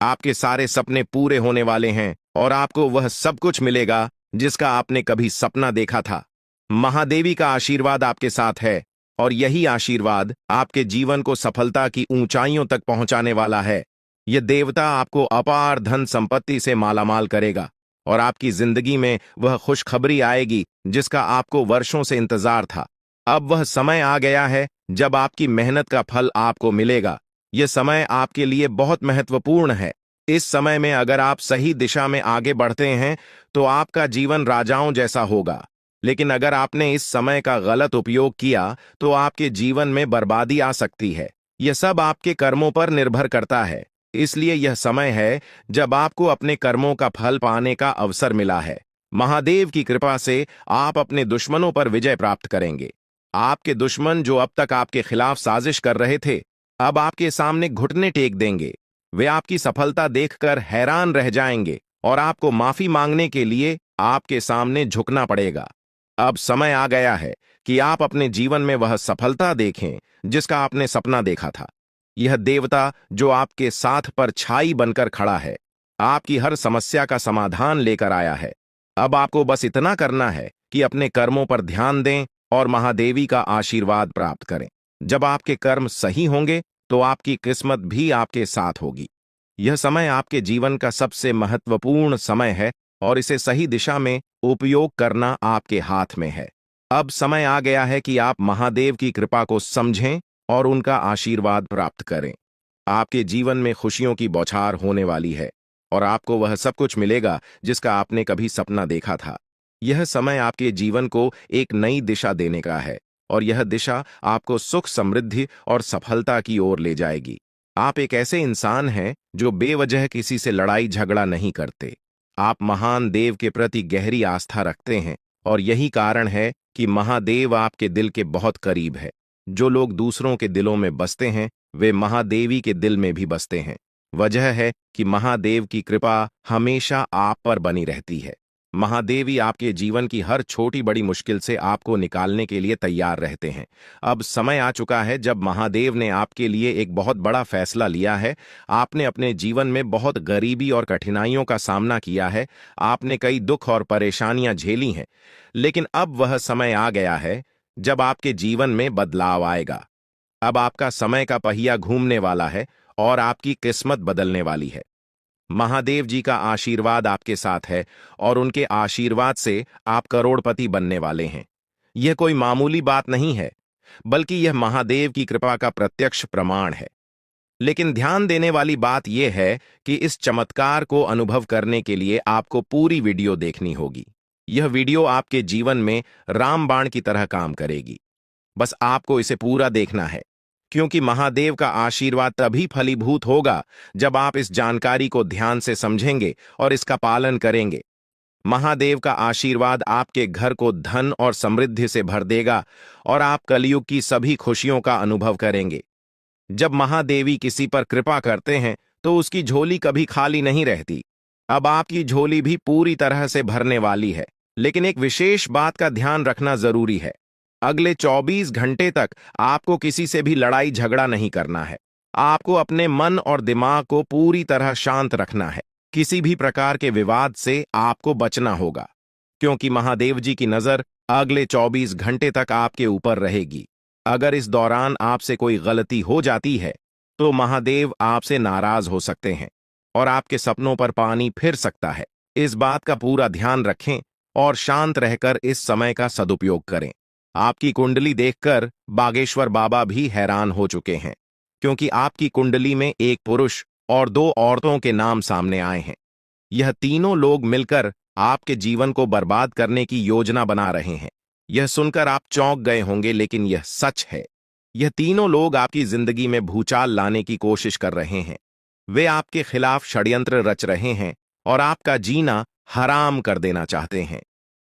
आपके सारे सपने पूरे होने वाले हैं और आपको वह सब कुछ मिलेगा जिसका आपने कभी सपना देखा था। महादेवी का आशीर्वाद आपके साथ है और यही आशीर्वाद आपके जीवन को सफलता की ऊंचाइयों तक पहुंचाने वाला है। यह देवता आपको अपार धन संपत्ति से मालामाल करेगा और आपकी जिंदगी में वह खुशखबरी आएगी जिसका आपको वर्षों से इंतजार था। अब वह समय आ गया है जब आपकी मेहनत का फल आपको मिलेगा। यह समय आपके लिए बहुत महत्वपूर्ण है। इस समय में अगर आप सही दिशा में आगे बढ़ते हैं तो आपका जीवन राजाओं जैसा होगा। लेकिन अगर आपने इस समय का गलत उपयोग किया तो आपके जीवन में बर्बादी आ सकती है। यह सब आपके कर्मों पर निर्भर करता है। इसलिए यह समय है जब आपको अपने कर्मों का फल पाने का अवसर मिला है। महादेव की कृपा से आप अपने दुश्मनों पर विजय प्राप्त करेंगे। आपके दुश्मन जो अब तक आपके खिलाफ साजिश कर रहे थे, अब आपके सामने घुटने टेक देंगे। वे आपकी सफलता देखकर हैरान रह जाएंगे और आपको माफी मांगने के लिए आपके सामने झुकना पड़ेगा। अब समय आ गया है कि आप अपने जीवन में वह सफलता देखें जिसका आपने सपना देखा था। यह देवता जो आपके साथ परछाई बनकर खड़ा है, आपकी हर समस्या का समाधान लेकर आया है। अब आपको बस इतना करना है कि अपने कर्मों पर ध्यान दें और महादेवी का आशीर्वाद प्राप्त करें। जब आपके कर्म सही होंगे तो आपकी किस्मत भी आपके साथ होगी। यह समय आपके जीवन का सबसे महत्वपूर्ण समय है और इसे सही दिशा में उपयोग करना आपके हाथ में है। अब समय आ गया है कि आप महादेव की कृपा को समझें और उनका आशीर्वाद प्राप्त करें। आपके जीवन में खुशियों की बौछार होने वाली है और आपको वह सब कुछ मिलेगा जिसका आपने कभी सपना देखा था। यह समय आपके जीवन को एक नई दिशा देने का है और यह दिशा आपको सुख, समृद्धि और सफलता की ओर ले जाएगी। आप एक ऐसे इंसान हैं जो बेवजह किसी से लड़ाई झगड़ा नहीं करते। आप महान देव के प्रति गहरी आस्था रखते हैं और यही कारण है कि महादेव आपके दिल के बहुत करीब है। जो लोग दूसरों के दिलों में बसते हैं वे महादेवी के दिल में भी बसते हैं। वजह है कि महादेव की कृपा हमेशा आप पर बनी रहती है। महादेवी आपके जीवन की हर छोटी बड़ी मुश्किल से आपको निकालने के लिए तैयार रहते हैं। अब समय आ चुका है जब महादेव ने आपके लिए एक बहुत बड़ा फैसला लिया है। आपने अपने जीवन में बहुत गरीबी और कठिनाइयों का सामना किया है। आपने कई दुख और परेशानियां झेली हैं, लेकिन अब वह समय आ गया है जब आपके जीवन में बदलाव आएगा। अब आपका समय का पहिया घूमने वाला है और आपकी किस्मत बदलने वाली है। महादेव जी का आशीर्वाद आपके साथ है और उनके आशीर्वाद से आप करोड़पति बनने वाले हैं। यह कोई मामूली बात नहीं है, बल्कि यह महादेव की कृपा का प्रत्यक्ष प्रमाण है। लेकिन ध्यान देने वाली बात यह है कि इस चमत्कार को अनुभव करने के लिए आपको पूरी वीडियो देखनी होगी। यह वीडियो आपके जीवन में रामबाण की तरह काम करेगी। बस आपको इसे पूरा देखना है, क्योंकि महादेव का आशीर्वाद तभी फलीभूत होगा जब आप इस जानकारी को ध्यान से समझेंगे और इसका पालन करेंगे। महादेव का आशीर्वाद आपके घर को धन और समृद्धि से भर देगा और आप कलयुग की सभी खुशियों का अनुभव करेंगे। जब महादेवी किसी पर कृपा करते हैं तो उसकी झोली कभी खाली नहीं रहती। अब आपकी झोली भी पूरी तरह से भरने वाली है, लेकिन एक विशेष बात का ध्यान रखना जरूरी है। अगले 24 घंटे तक आपको किसी से भी लड़ाई झगड़ा नहीं करना है। आपको अपने मन और दिमाग को पूरी तरह शांत रखना है। किसी भी प्रकार के विवाद से आपको बचना होगा, क्योंकि महादेव जी की नजर अगले 24 घंटे तक आपके ऊपर रहेगी। अगर इस दौरान आपसे कोई गलती हो जाती है तो महादेव आपसे नाराज हो सकते हैं और आपके सपनों पर पानी फिर सकता है। इस बात का पूरा ध्यान रखें और शांत रहकर इस समय का सदुपयोग करें। आपकी कुंडली देखकर बागेश्वर बाबा भी हैरान हो चुके हैं, क्योंकि आपकी कुंडली में एक पुरुष और 2 औरतों के नाम सामने आए हैं। यह तीनों लोग मिलकर आपके जीवन को बर्बाद करने की योजना बना रहे हैं। यह सुनकर आप चौंक गए होंगे, लेकिन यह सच है। यह तीनों लोग आपकी जिंदगी में भूचाल लाने की कोशिश कर रहे हैं। वे आपके खिलाफ षड्यंत्र रच रहे हैं और आपका जीना हराम कर देना चाहते हैं।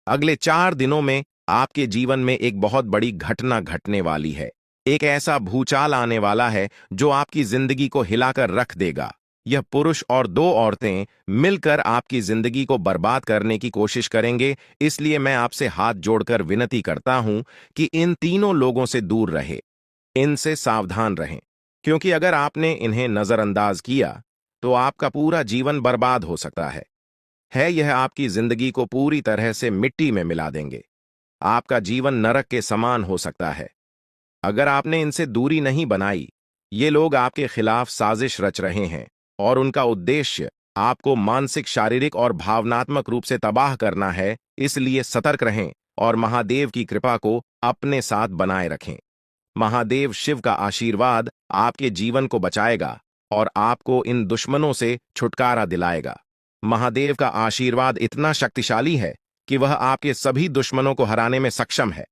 अगले 4 दिनों में आपके जीवन में एक बहुत बड़ी घटना घटने वाली है। एक ऐसा भूचाल आने वाला है जो आपकी जिंदगी को हिलाकर रख देगा। यह पुरुष और 2 औरतें मिलकर आपकी जिंदगी को बर्बाद करने की कोशिश करेंगे। इसलिए मैं आपसे हाथ जोड़कर विनती करता हूं कि इन तीनों लोगों से दूर रहे, इनसे सावधान रहें, क्योंकि अगर आपने इन्हें नजरअंदाज किया तो आपका पूरा जीवन बर्बाद हो सकता है। यह आपकी जिंदगी को पूरी तरह से मिट्टी में मिला देंगे। आपका जीवन नरक के समान हो सकता है। अगर आपने इनसे दूरी नहीं बनाई, ये लोग आपके खिलाफ साजिश रच रहे हैं और उनका उद्देश्य आपको मानसिक, शारीरिक और भावनात्मक रूप से तबाह करना है। इसलिए सतर्क रहें और महादेव की कृपा को अपने साथ बनाए रखें। महादेव शिव का आशीर्वाद आपके जीवन को बचाएगा और आपको इन दुश्मनों से छुटकारा दिलाएगा। महादेव का आशीर्वाद इतना शक्तिशाली है कि वह आपके सभी दुश्मनों को हराने में सक्षम है।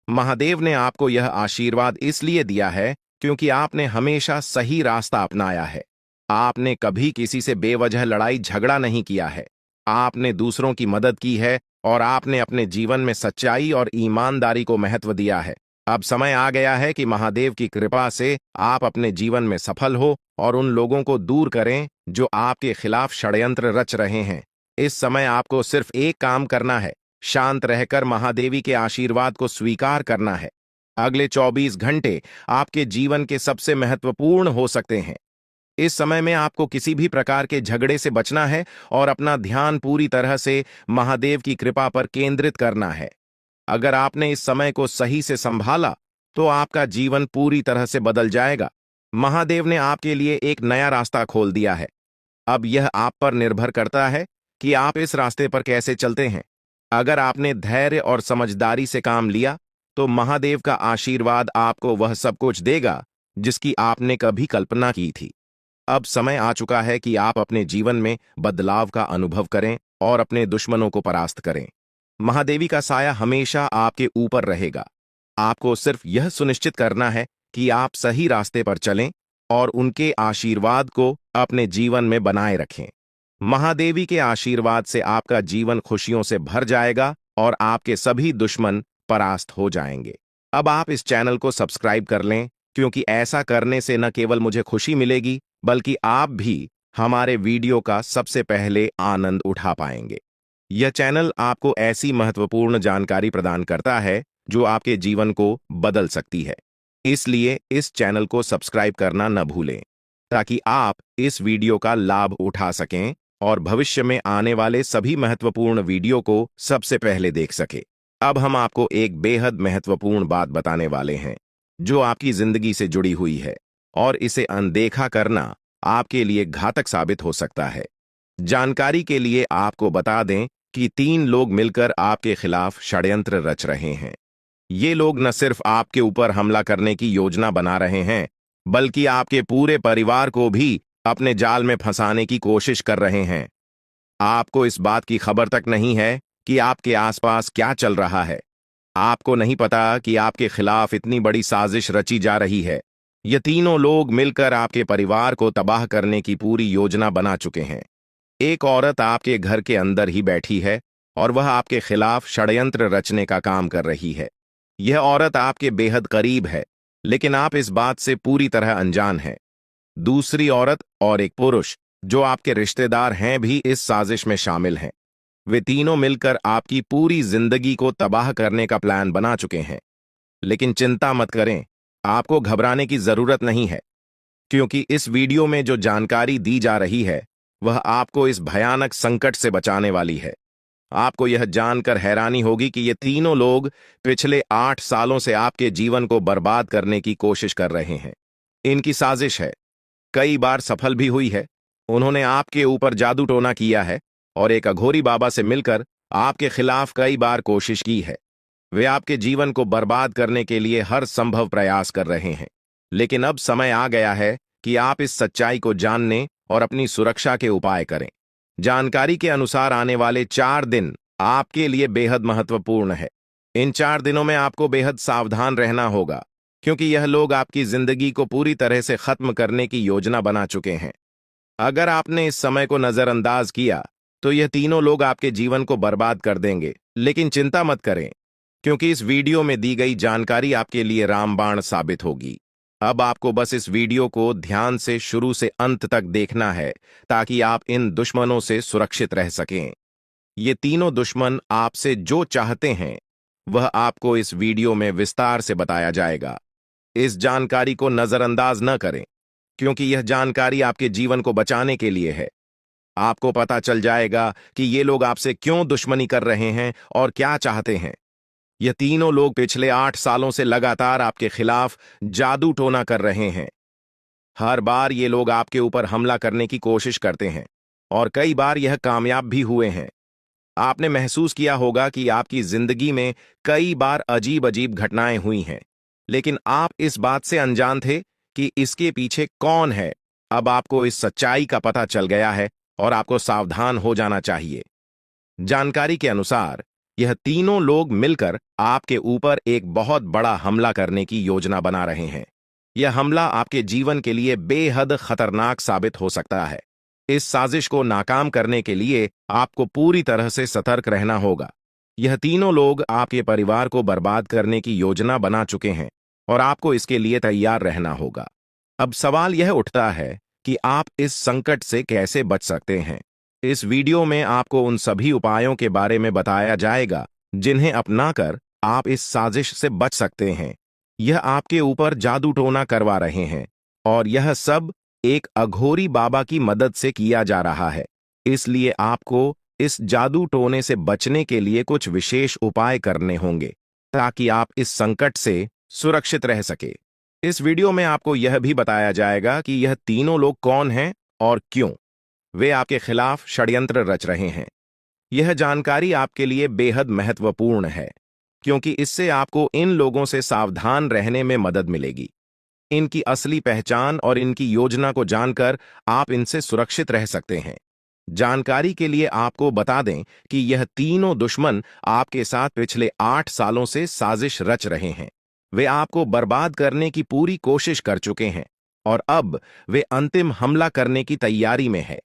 महादेव ने आपको यह आशीर्वाद इसलिए दिया है क्योंकि आपने हमेशा सही रास्ता अपनाया है। आपने कभी किसी से बेवजह लड़ाई झगड़ा नहीं किया है। आपने दूसरों की मदद की है और आपने अपने जीवन में सच्चाई और ईमानदारी को महत्व दिया है। अब समय आ गया है कि महादेव की कृपा से आप अपने जीवन में सफल हो और उन लोगों को दूर करें जो आपके खिलाफ षड्यंत्र रच रहे हैं। इस समय आपको सिर्फ एक काम करना है, शांत रहकर महादेवी के आशीर्वाद को स्वीकार करना है। अगले 24 घंटे आपके जीवन के सबसे महत्वपूर्ण हो सकते हैं। इस समय में आपको किसी भी प्रकार के झगड़े से बचना है और अपना ध्यान पूरी तरह से महादेव की कृपा पर केंद्रित करना है। अगर आपने इस समय को सही से संभाला तो आपका जीवन पूरी तरह से बदल जाएगा। महादेव ने आपके लिए एक नया रास्ता खोल दिया है। अब यह आप पर निर्भर करता है कि आप इस रास्ते पर कैसे चलते हैं। अगर आपने धैर्य और समझदारी से काम लिया तो महादेव का आशीर्वाद आपको वह सब कुछ देगा जिसकी आपने कभी कल्पना की थी। अब समय आ चुका है कि आप अपने जीवन में बदलाव का अनुभव करें और अपने दुश्मनों को परास्त करें। महादेवी का साया हमेशा आपके ऊपर रहेगा। आपको सिर्फ यह सुनिश्चित करना है कि आप सही रास्ते पर चलें और उनके आशीर्वाद को अपने जीवन में बनाए रखें। महादेवी के आशीर्वाद से आपका जीवन खुशियों से भर जाएगा और आपके सभी दुश्मन परास्त हो जाएंगे। अब आप इस चैनल को सब्सक्राइब कर लें, क्योंकि ऐसा करने से न केवल मुझे खुशी मिलेगी, बल्कि आप भी हमारे वीडियो का सबसे पहले आनंद उठा पाएंगे। यह चैनल आपको ऐसी महत्वपूर्ण जानकारी प्रदान करता है जो आपके जीवन को बदल सकती है। इसलिए इस चैनल को सब्सक्राइब करना न भूलें ताकि आप इस वीडियो का लाभ उठा सकें और भविष्य में आने वाले सभी महत्वपूर्ण वीडियो को सबसे पहले देख सकें। अब हम आपको एक बेहद महत्वपूर्ण बात बताने वाले हैं जो आपकी जिंदगी से जुड़ी हुई है और इसे अनदेखा करना आपके लिए घातक साबित हो सकता है। जानकारी के लिए आपको बता दें कि 3 लोग मिलकर आपके खिलाफ षड्यंत्र रच रहे हैं। ये लोग न सिर्फ आपके ऊपर हमला करने की योजना बना रहे हैं, बल्कि आपके पूरे परिवार को भी अपने जाल में फंसाने की कोशिश कर रहे हैं। आपको इस बात की खबर तक नहीं है कि आपके आसपास क्या चल रहा है। आपको नहीं पता कि आपके खिलाफ इतनी बड़ी साजिश रची जा रही है। ये तीनों लोग मिलकर आपके परिवार को तबाह करने की पूरी योजना बना चुके हैं। एक औरत आपके घर के अंदर ही बैठी है और वह आपके खिलाफ षड्यंत्र रचने का काम कर रही है। यह औरत आपके बेहद करीब है, लेकिन आप इस बात से पूरी तरह अनजान हैं। दूसरी औरत और एक पुरुष जो आपके रिश्तेदार हैं भी इस साजिश में शामिल हैं। वे तीनों मिलकर आपकी पूरी जिंदगी को तबाह करने का प्लान बना चुके हैं। लेकिन चिंता मत करें, आपको घबराने की जरूरत नहीं है, क्योंकि इस वीडियो में जो जानकारी दी जा रही है वह आपको इस भयानक संकट से बचाने वाली है। आपको यह जानकर हैरानी होगी कि ये तीनों लोग पिछले 8 सालों से आपके जीवन को बर्बाद करने की कोशिश कर रहे हैं। इनकी साजिश है, कई बार सफल भी हुई है। उन्होंने आपके ऊपर जादू टोना किया है और एक अघोरी बाबा से मिलकर आपके खिलाफ कई बार कोशिश की है। वे आपके जीवन को बर्बाद करने के लिए हर संभव प्रयास कर रहे हैं। लेकिन अब समय आ गया है कि आप इस सच्चाई को जानने और अपनी सुरक्षा के उपाय करें। जानकारी के अनुसार आने वाले 4 दिन आपके लिए बेहद महत्वपूर्ण है। इन 4 दिनों में आपको बेहद सावधान रहना होगा, क्योंकि यह लोग आपकी जिंदगी को पूरी तरह से खत्म करने की योजना बना चुके हैं। अगर आपने इस समय को नजरअंदाज किया तो यह तीनों लोग आपके जीवन को बर्बाद कर देंगे। लेकिन चिंता मत करें, क्योंकि इस वीडियो में दी गई जानकारी आपके लिए रामबाण साबित होगी। अब आपको बस इस वीडियो को ध्यान से शुरू से अंत तक देखना है ताकि आप इन दुश्मनों से सुरक्षित रह सकें। ये तीनों दुश्मन आपसे जो चाहते हैं वह आपको इस वीडियो में विस्तार से बताया जाएगा। इस जानकारी को नजरअंदाज न करें, क्योंकि यह जानकारी आपके जीवन को बचाने के लिए है। आपको पता चल जाएगा कि ये लोग आपसे क्यों दुश्मनी कर रहे हैं और क्या चाहते हैं। ये तीनों लोग पिछले 8 सालों से लगातार आपके खिलाफ जादू टोना कर रहे हैं। हर बार ये लोग आपके ऊपर हमला करने की कोशिश करते हैं और कई बार यह कामयाब भी हुए हैं। आपने महसूस किया होगा कि आपकी जिंदगी में कई बार अजीब अजीब घटनाएं हुई हैं, लेकिन आप इस बात से अनजान थे कि इसके पीछे कौन है। अब आपको इस सच्चाई का पता चल गया है और आपको सावधान हो जाना चाहिए। जानकारी के अनुसार यह तीनों लोग मिलकर आपके ऊपर एक बहुत बड़ा हमला करने की योजना बना रहे हैं। यह हमला आपके जीवन के लिए बेहद खतरनाक साबित हो सकता है। इस साजिश को नाकाम करने के लिए आपको पूरी तरह से सतर्क रहना होगा। यह तीनों लोग आपके परिवार को बर्बाद करने की योजना बना चुके हैं और आपको इसके लिए तैयार रहना होगा। अब सवाल यह उठता है कि आप इस संकट से कैसे बच सकते हैं। इस वीडियो में आपको उन सभी उपायों के बारे में बताया जाएगा जिन्हें अपनाकर आप इस साजिश से बच सकते हैं। यह आपके ऊपर जादू टोना करवा रहे हैं और यह सब एक अघोरी बाबा की मदद से किया जा रहा है। इसलिए आपको इस जादू टोने से बचने के लिए कुछ विशेष उपाय करने होंगे ताकि आप इस संकट से सुरक्षित रह सके। इस वीडियो में आपको यह भी बताया जाएगा कि यह तीनों लोग कौन हैं और क्यों वे आपके खिलाफ षड्यंत्र रच रहे हैं। यह जानकारी आपके लिए बेहद महत्वपूर्ण है, क्योंकि इससे आपको इन लोगों से सावधान रहने में मदद मिलेगी। इनकी असली पहचान और इनकी योजना को जानकर आप इनसे सुरक्षित रह सकते हैं। जानकारी के लिए आपको बता दें कि यह तीनों दुश्मन आपके साथ पिछले 8 सालों से साजिश रच रहे हैं। वे आपको बर्बाद करने की पूरी कोशिश कर चुके हैं और अब वे अंतिम हमला करने की तैयारी में है।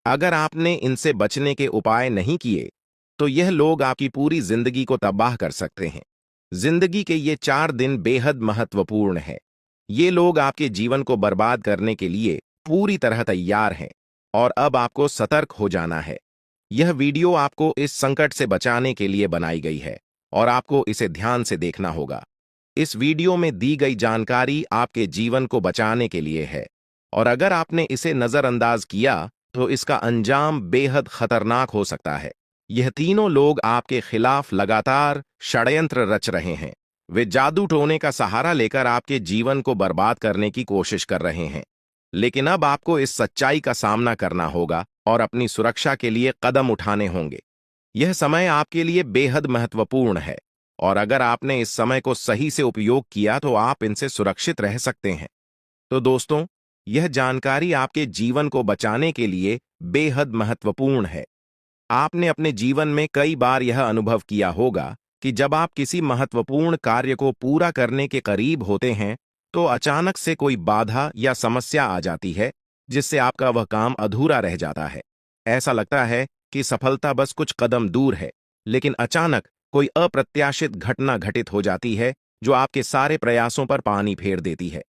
अगर आपने इनसे बचने के उपाय नहीं किए तो यह लोग आपकी पूरी जिंदगी को तबाह कर सकते हैं। जिंदगी के ये 4 दिन बेहद महत्वपूर्ण है। ये लोग आपके जीवन को बर्बाद करने के लिए पूरी तरह तैयार हैं। और अब आपको सतर्क हो जाना है। यह वीडियो आपको इस संकट से बचाने के लिए बनाई गई है और आपको इसे ध्यान से देखना होगा। इस वीडियो में दी गई जानकारी आपके जीवन को बचाने के लिए है और अगर आपने इसे नजरअंदाज किया तो इसका अंजाम बेहद खतरनाक हो सकता है। यह तीनों लोग आपके खिलाफ लगातार षड्यंत्र रच रहे हैं। वे जादू टोने का सहारा लेकर आपके जीवन को बर्बाद करने की कोशिश कर रहे हैं। लेकिन अब आपको इस सच्चाई का सामना करना होगा और अपनी सुरक्षा के लिए कदम उठाने होंगे। यह समय आपके लिए बेहद महत्वपूर्ण है और अगर आपने इस समय को सही से उपयोग किया तो आप इनसे सुरक्षित रह सकते हैं। तो दोस्तों, यह जानकारी आपके जीवन को बचाने के लिए बेहद महत्वपूर्ण है। आपने अपने जीवन में कई बार यह अनुभव किया होगा कि जब आप किसी महत्वपूर्ण कार्य को पूरा करने के करीब होते हैं तो अचानक से कोई बाधा या समस्या आ जाती है जिससे आपका वह काम अधूरा रह जाता है। ऐसा लगता है कि सफलता बस कुछ कदम दूर है, लेकिन अचानक कोई अप्रत्याशित घटना घटित हो जाती है जो आपके सारे प्रयासों पर पानी फेर देती है।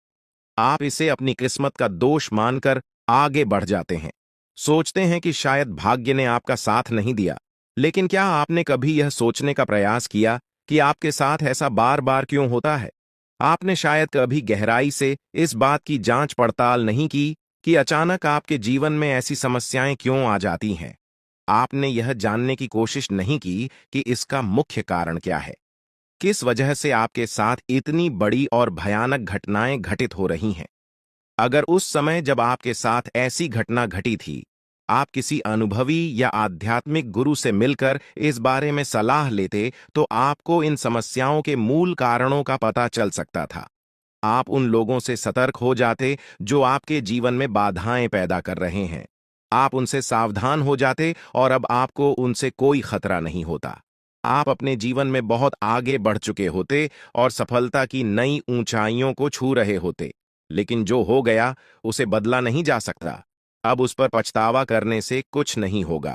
आप इसे अपनी किस्मत का दोष मानकर आगे बढ़ जाते हैं। सोचते हैं कि शायद भाग्य ने आपका साथ नहीं दिया। लेकिन क्या आपने कभी यह सोचने का प्रयास किया कि आपके साथ ऐसा बार बार क्यों होता है? आपने शायद कभी गहराई से इस बात की जांच पड़ताल नहीं की कि अचानक आपके जीवन में ऐसी समस्याएं क्यों आ जाती हैं। आपने यह जानने की कोशिश नहीं की कि इसका मुख्य कारण क्या है। किस वजह से आपके साथ इतनी बड़ी और भयानक घटनाएं घटित हो रही हैं। अगर उस समय जब आपके साथ ऐसी घटना घटी थी, आप किसी अनुभवी या आध्यात्मिक गुरु से मिलकर इस बारे में सलाह लेते तो आपको इन समस्याओं के मूल कारणों का पता चल सकता था। आप उन लोगों से सतर्क हो जाते जो आपके जीवन में बाधाएं पैदा कर रहे हैं। आप उनसे सावधान हो जाते और अब आपको उनसे कोई खतरा नहीं होता। आप अपने जीवन में बहुत आगे बढ़ चुके होते और सफलता की नई ऊंचाइयों को छू रहे होते। लेकिन जो हो गया उसे बदला नहीं जा सकता। अब उस पर पछतावा करने से कुछ नहीं होगा।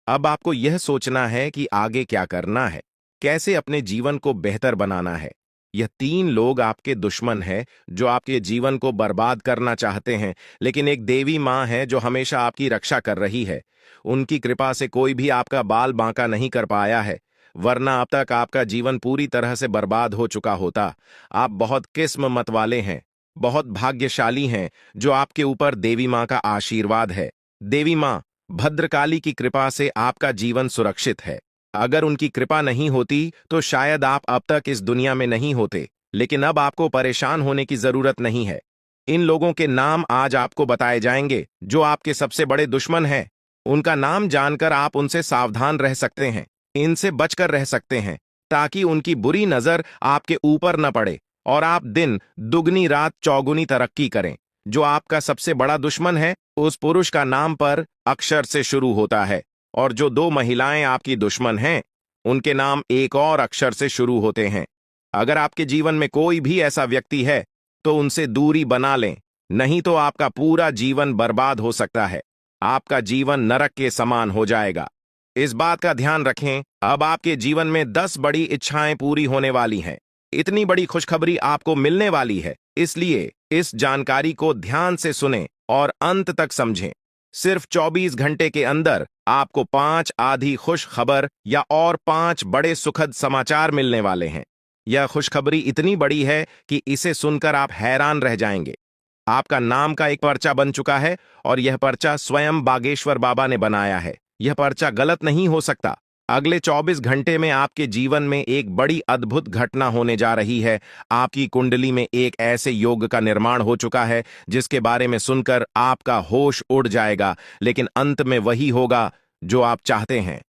अब आपको यह सोचना है कि आगे क्या करना है, कैसे अपने जीवन को बेहतर बनाना है। यह तीन लोग आपके दुश्मन हैं जो आपके जीवन को बर्बाद करना चाहते हैं, लेकिन एक देवी माँ है जो हमेशा आपकी रक्षा कर रही है। उनकी कृपा से कोई भी आपका बाल बांका नहीं कर पाया है, वरना अब तक आपका जीवन पूरी तरह से बर्बाद हो चुका होता। आप बहुत किस्मत वाले हैं, बहुत भाग्यशाली हैं जो आपके ऊपर देवी माँ का आशीर्वाद है। देवी माँ भद्रकाली की कृपा से आपका जीवन सुरक्षित है। अगर उनकी कृपा नहीं होती तो शायद आप अब तक इस दुनिया में नहीं होते। लेकिन अब आपको परेशान होने की जरूरत नहीं है। इन लोगों के नाम आज आपको बताए जाएंगे जो आपके सबसे बड़े दुश्मन हैं। उनका नाम जानकर आप उनसे सावधान रह सकते हैं, इनसे बचकर रह सकते हैं, ताकि उनकी बुरी नजर आपके ऊपर न पड़े और आप दिन दुगनी रात चौगुनी तरक्की करें। जो आपका सबसे बड़ा दुश्मन है उस पुरुष का नाम पर अक्षर से शुरू होता है और जो दो महिलाएं आपकी दुश्मन हैं उनके नाम एक और अक्षर से शुरू होते हैं। अगर आपके जीवन में कोई भी ऐसा व्यक्ति है तो उनसे दूरी बना लें, नहीं तो आपका पूरा जीवन बर्बाद हो सकता है। आपका जीवन नरक के समान हो जाएगा। इस बात का ध्यान रखें, अब आपके जीवन में 10 बड़ी इच्छाएं पूरी होने वाली हैं। इतनी बड़ी खुशखबरी आपको मिलने वाली है, इसलिए इस जानकारी को ध्यान से सुनें और अंत तक समझें। सिर्फ 24 घंटे के अंदर आपको 5 आधी खुश खबर या और 5 बड़े सुखद समाचार मिलने वाले हैं। यह खुशखबरी इतनी बड़ी है कि इसे सुनकर आप हैरान रह जाएंगे। आपका नाम का एक पर्चा बन चुका है और यह पर्चा स्वयं बागेश्वर बाबा ने बनाया है। यह पर्चा गलत नहीं हो सकता। अगले 24 घंटे में आपके जीवन में एक बड़ी अद्भुत घटना होने जा रही है। आपकी कुंडली में एक ऐसे योग का निर्माण हो चुका है जिसके बारे में सुनकर आपका होश उड़ जाएगा, लेकिन अंत में वही होगा जो आप चाहते हैं।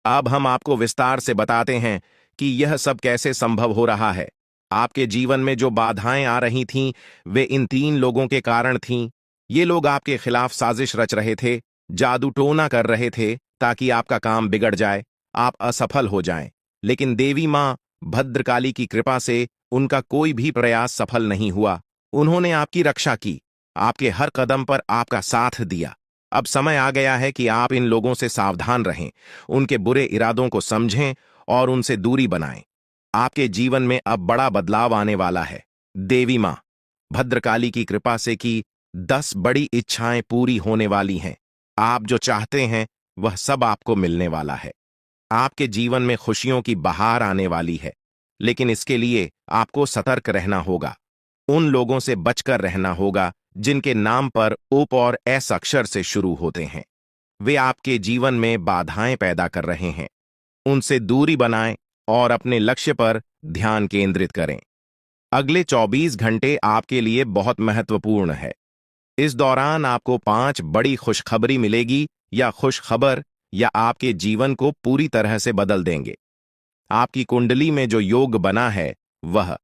अब हम आपको विस्तार से बताते हैं कि यह सब कैसे संभव हो रहा है। आपके जीवन में जो बाधाएं आ रही थीं वे इन तीन लोगों के कारण थीं। ये लोग आपके खिलाफ साजिश रच रहे थे, जादू टोना कर रहे थे ताकि आपका काम बिगड़ जाए, आप असफल हो जाएं। लेकिन देवी मां भद्रकाली की कृपा से उनका कोई भी प्रयास सफल नहीं हुआ। उन्होंने आपकी रक्षा की, आपके हर कदम पर आपका साथ दिया। अब समय आ गया है कि आप इन लोगों से सावधान रहें, उनके बुरे इरादों को समझें और उनसे दूरी बनाएं। आपके जीवन में अब बड़ा बदलाव आने वाला है। देवी मां भद्रकाली की कृपा से की 10 बड़ी इच्छाएं पूरी होने वाली हैं। आप जो चाहते हैं वह सब आपको मिलने वाला है। आपके जीवन में खुशियों की बहार आने वाली है, लेकिन इसके लिए आपको सतर्क रहना होगा। उन लोगों से बचकर रहना होगा जिनके नाम पर उप और एस अक्षर से शुरू होते हैं। वे आपके जीवन में बाधाएं पैदा कर रहे हैं। उनसे दूरी बनाएं और अपने लक्ष्य पर ध्यान केंद्रित करें। अगले 24 घंटे आपके लिए बहुत महत्वपूर्ण है। इस दौरान आपको 5 बड़ी खुशखबरी मिलेगी या खुशखबर या आपके जीवन को पूरी तरह से बदल देंगे। आपकी कुंडली में जो योग बना है वह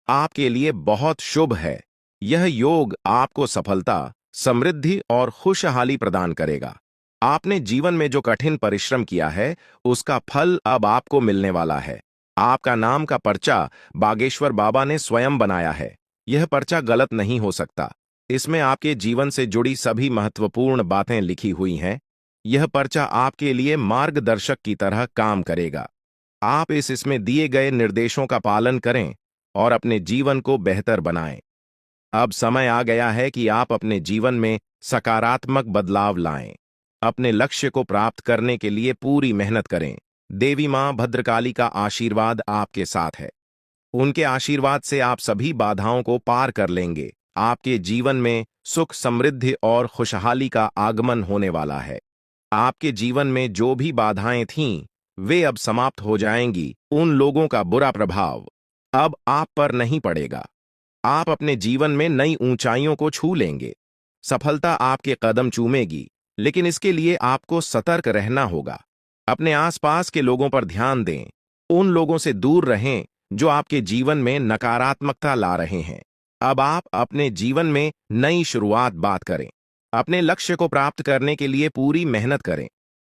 आपके लिए बहुत शुभ है। यह योग आपको सफलता, समृद्धि और खुशहाली प्रदान करेगा। आपने जीवन में जो कठिन परिश्रम किया है उसका फल अब आपको मिलने वाला है। आपका नाम का पर्चा बागेश्वर बाबा ने स्वयं बनाया है। यह पर्चा गलत नहीं हो सकता। इसमें आपके जीवन से जुड़ी सभी महत्वपूर्ण बातें लिखी हुई हैं। यह पर्चा आपके लिए मार्गदर्शक की तरह काम करेगा। आप इसमें दिए गए निर्देशों का पालन करें और अपने जीवन को बेहतर बनाएं। अब समय आ गया है कि आप अपने जीवन में सकारात्मक बदलाव लाएं। अपने लक्ष्य को प्राप्त करने के लिए पूरी मेहनत करें। देवी मां भद्रकाली का आशीर्वाद आपके साथ है। उनके आशीर्वाद से आप सभी बाधाओं को पार कर लेंगे। आपके जीवन में सुख, समृद्धि और खुशहाली का आगमन होने वाला है। आपके जीवन में जो भी बाधाएं थीं, वे अब समाप्त हो जाएंगी। उन लोगों का बुरा प्रभाव अब आप पर नहीं पड़ेगा। आप अपने जीवन में नई ऊंचाइयों को छू लेंगे। सफलता आपके कदम चूमेगी, लेकिन इसके लिए आपको सतर्क रहना होगा। अपने आसपास के लोगों पर ध्यान दें। उन लोगों से दूर रहें जो आपके जीवन में नकारात्मकता ला रहे हैं। अब आप अपने जीवन में नई शुरुआत बात करें। अपने लक्ष्य को प्राप्त करने के लिए पूरी मेहनत करें।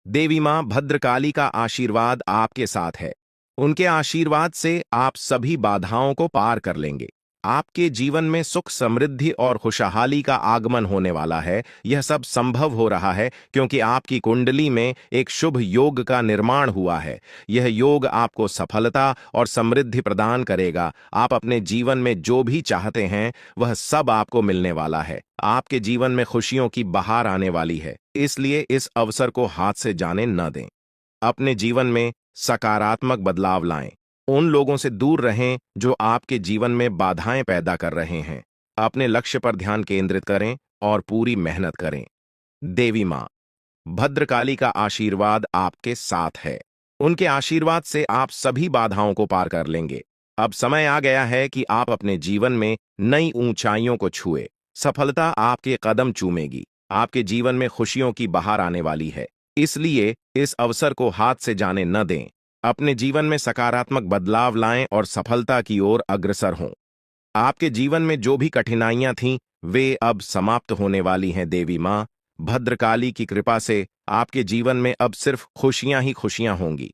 देवी मां भद्रकाली का आशीर्वाद आपके साथ है। उनके आशीर्वाद से आप सभी बाधाओं को पार कर लेंगे। आपके जीवन में सुख, समृद्धि और खुशहाली का आगमन होने वाला है। यह सब संभव हो रहा है क्योंकि आपकी कुंडली में एक शुभ योग का निर्माण हुआ है। यह योग आपको सफलता और समृद्धि प्रदान करेगा। आप अपने जीवन में जो भी चाहते हैं वह सब आपको मिलने वाला है। आपके जीवन में खुशियों की बहार आने वाली है, इसलिए इस अवसर को हाथ से जाने न दें। अपने जीवन में सकारात्मक बदलाव लाएं। उन लोगों से दूर रहें जो आपके जीवन में बाधाएं पैदा कर रहे हैं। अपने लक्ष्य पर ध्यान केंद्रित करें और पूरी मेहनत करें। देवी मां भद्रकाली का आशीर्वाद आपके साथ है। उनके आशीर्वाद से आप सभी बाधाओं को पार कर लेंगे। अब समय आ गया है कि आप अपने जीवन में नई ऊंचाइयों को छुए। सफलता आपके कदम चूमेगी। आपके जीवन में खुशियों की बहार आने वाली है, इसलिए इस अवसर को हाथ से जाने न दें। अपने जीवन में सकारात्मक बदलाव लाएं और सफलता की ओर अग्रसर हों। आपके जीवन में जो भी कठिनाइयां थीं, वे अब समाप्त होने वाली हैं। देवी मां भद्रकाली की कृपा से आपके जीवन में अब सिर्फ खुशियां ही खुशियां होंगी।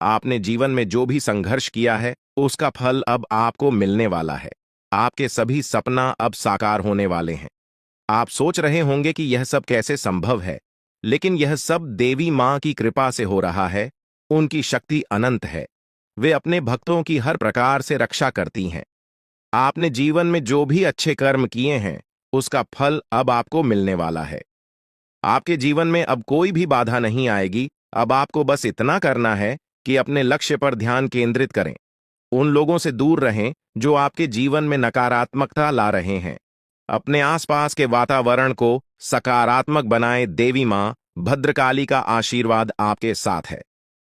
आपने जीवन में जो भी संघर्ष किया है उसका फल अब आपको मिलने वाला है। आपके सभी सपना अब साकार होने वाले हैं। आप सोच रहे होंगे कि यह सब कैसे संभव है, लेकिन यह सब देवी मां की कृपा से हो रहा है। उनकी शक्ति अनंत है। वे अपने भक्तों की हर प्रकार से रक्षा करती हैं। आपने जीवन में जो भी अच्छे कर्म किए हैं उसका फल अब आपको मिलने वाला है। आपके जीवन में अब कोई भी बाधा नहीं आएगी। अब आपको बस इतना करना है कि अपने लक्ष्य पर ध्यान केंद्रित करें। उन लोगों से दूर रहें जो आपके जीवन में नकारात्मकता ला रहे हैं। अपने आसपास के वातावरण को सकारात्मक बनाएं। देवी मां भद्रकाली का आशीर्वाद आपके साथ है।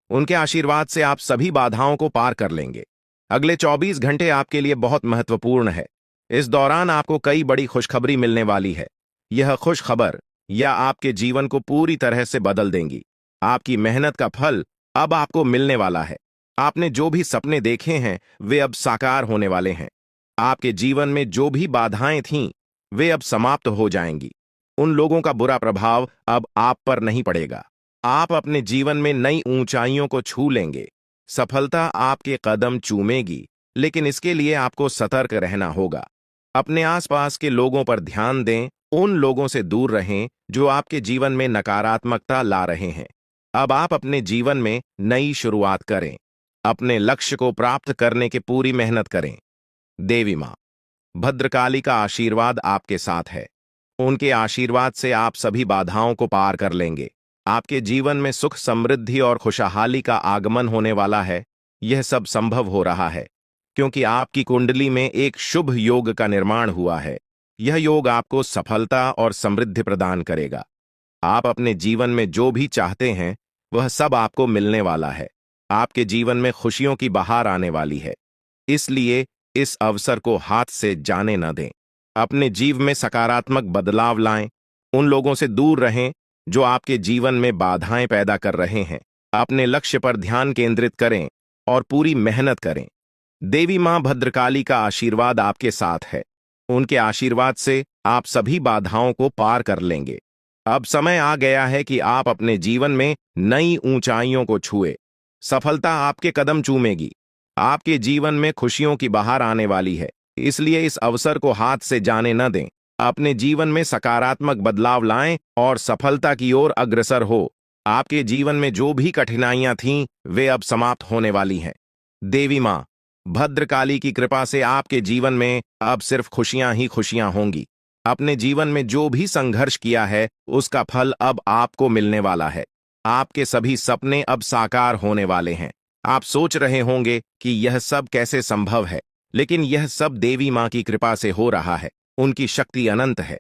उनके आशीर्वाद से आप सभी बाधाओं को पार कर लेंगे। अगले 24 घंटे आपके लिए बहुत महत्वपूर्ण है। इस दौरान आपको कई बड़ी खुशखबरी मिलने वाली है। यह खुशखबर या आपके जीवन को पूरी तरह से बदल देंगी। आपकी मेहनत का फल अब आपको मिलने वाला है। आपने जो भी सपने देखे हैं वे अब साकार होने वाले हैं। आपके जीवन में जो भी बाधाएं थीं वे अब समाप्त हो जाएंगी। उन लोगों का बुरा प्रभाव अब आप पर नहीं पड़ेगा। आप अपने जीवन में नई ऊंचाइयों को छू लेंगे। सफलता आपके कदम चूमेगी, लेकिन इसके लिए आपको सतर्क रहना होगा। अपने आसपास के लोगों पर ध्यान दें। उन लोगों से दूर रहें जो आपके जीवन में नकारात्मकता ला रहे हैं। अब आप अपने जीवन में नई शुरुआत करें। अपने लक्ष्य को प्राप्त करने की पूरी मेहनत करें। देवी मां भद्रकाली का आशीर्वाद आपके साथ है। उनके आशीर्वाद से आप सभी बाधाओं को पार कर लेंगे। आपके जीवन में सुख, समृद्धि और खुशहाली का आगमन होने वाला है। यह सब संभव हो रहा है क्योंकि आपकी कुंडली में एक शुभ योग का निर्माण हुआ है। यह योग आपको सफलता और समृद्धि प्रदान करेगा। आप अपने जीवन में जो भी चाहते हैं वह सब आपको मिलने वाला है। आपके जीवन में खुशियों की बहार आने वाली है। इसलिए इस अवसर को हाथ से जाने न दें। अपने जीवन में सकारात्मक बदलाव लाएं। उन लोगों से दूर रहें जो आपके जीवन में बाधाएं पैदा कर रहे हैं। अपने लक्ष्य पर ध्यान केंद्रित करें और पूरी मेहनत करें। देवी मां भद्रकाली का आशीर्वाद आपके साथ है। उनके आशीर्वाद से आप सभी बाधाओं को पार कर लेंगे। अब समय आ गया है कि आप अपने जीवन में नई ऊंचाइयों को छुए। सफलता आपके कदम चूमेगी। आपके जीवन में खुशियों की बहार आने वाली है। इसलिए इस अवसर को हाथ से जाने न दें। अपने जीवन में सकारात्मक बदलाव लाएं और सफलता की ओर अग्रसर हो। आपके जीवन में जो भी कठिनाइयां थीं वे अब समाप्त होने वाली हैं। देवी मां भद्रकाली की कृपा से आपके जीवन में अब सिर्फ खुशियां ही खुशियां होंगी। अपने जीवन में जो भी संघर्ष किया है उसका फल अब आपको मिलने वाला है। आपके सभी सपने अब साकार होने वाले हैं। आप सोच रहे होंगे कि यह सब कैसे संभव है, लेकिन यह सब देवी मां की कृपा से हो रहा है। उनकी शक्ति अनंत है।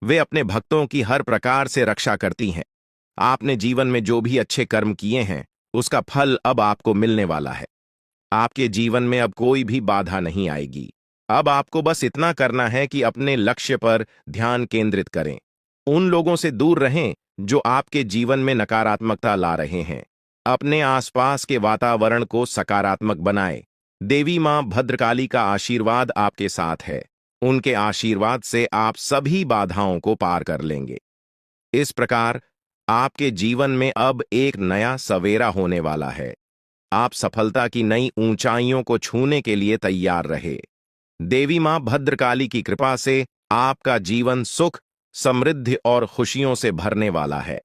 वे अपने भक्तों की हर प्रकार से रक्षा करती हैं। आपने जीवन में जो भी अच्छे कर्म किए हैं उसका फल अब आपको मिलने वाला है। आपके जीवन में अब कोई भी बाधा नहीं आएगी। अब आपको बस इतना करना है कि अपने लक्ष्य पर ध्यान केंद्रित करें। उन लोगों से दूर रहें जो आपके जीवन में नकारात्मकता ला रहे हैं। अपने आसपास के वातावरण को सकारात्मक बनाएं। देवी मां भद्रकाली का आशीर्वाद आपके साथ है। उनके आशीर्वाद से आप सभी बाधाओं को पार कर लेंगे। इस प्रकार आपके जीवन में अब एक नया सवेरा होने वाला है। आप सफलता की नई ऊंचाइयों को छूने के लिए तैयार रहे। देवी मां भद्रकाली की कृपा से आपका जीवन सुख, समृद्धि और खुशियों से भरने वाला है।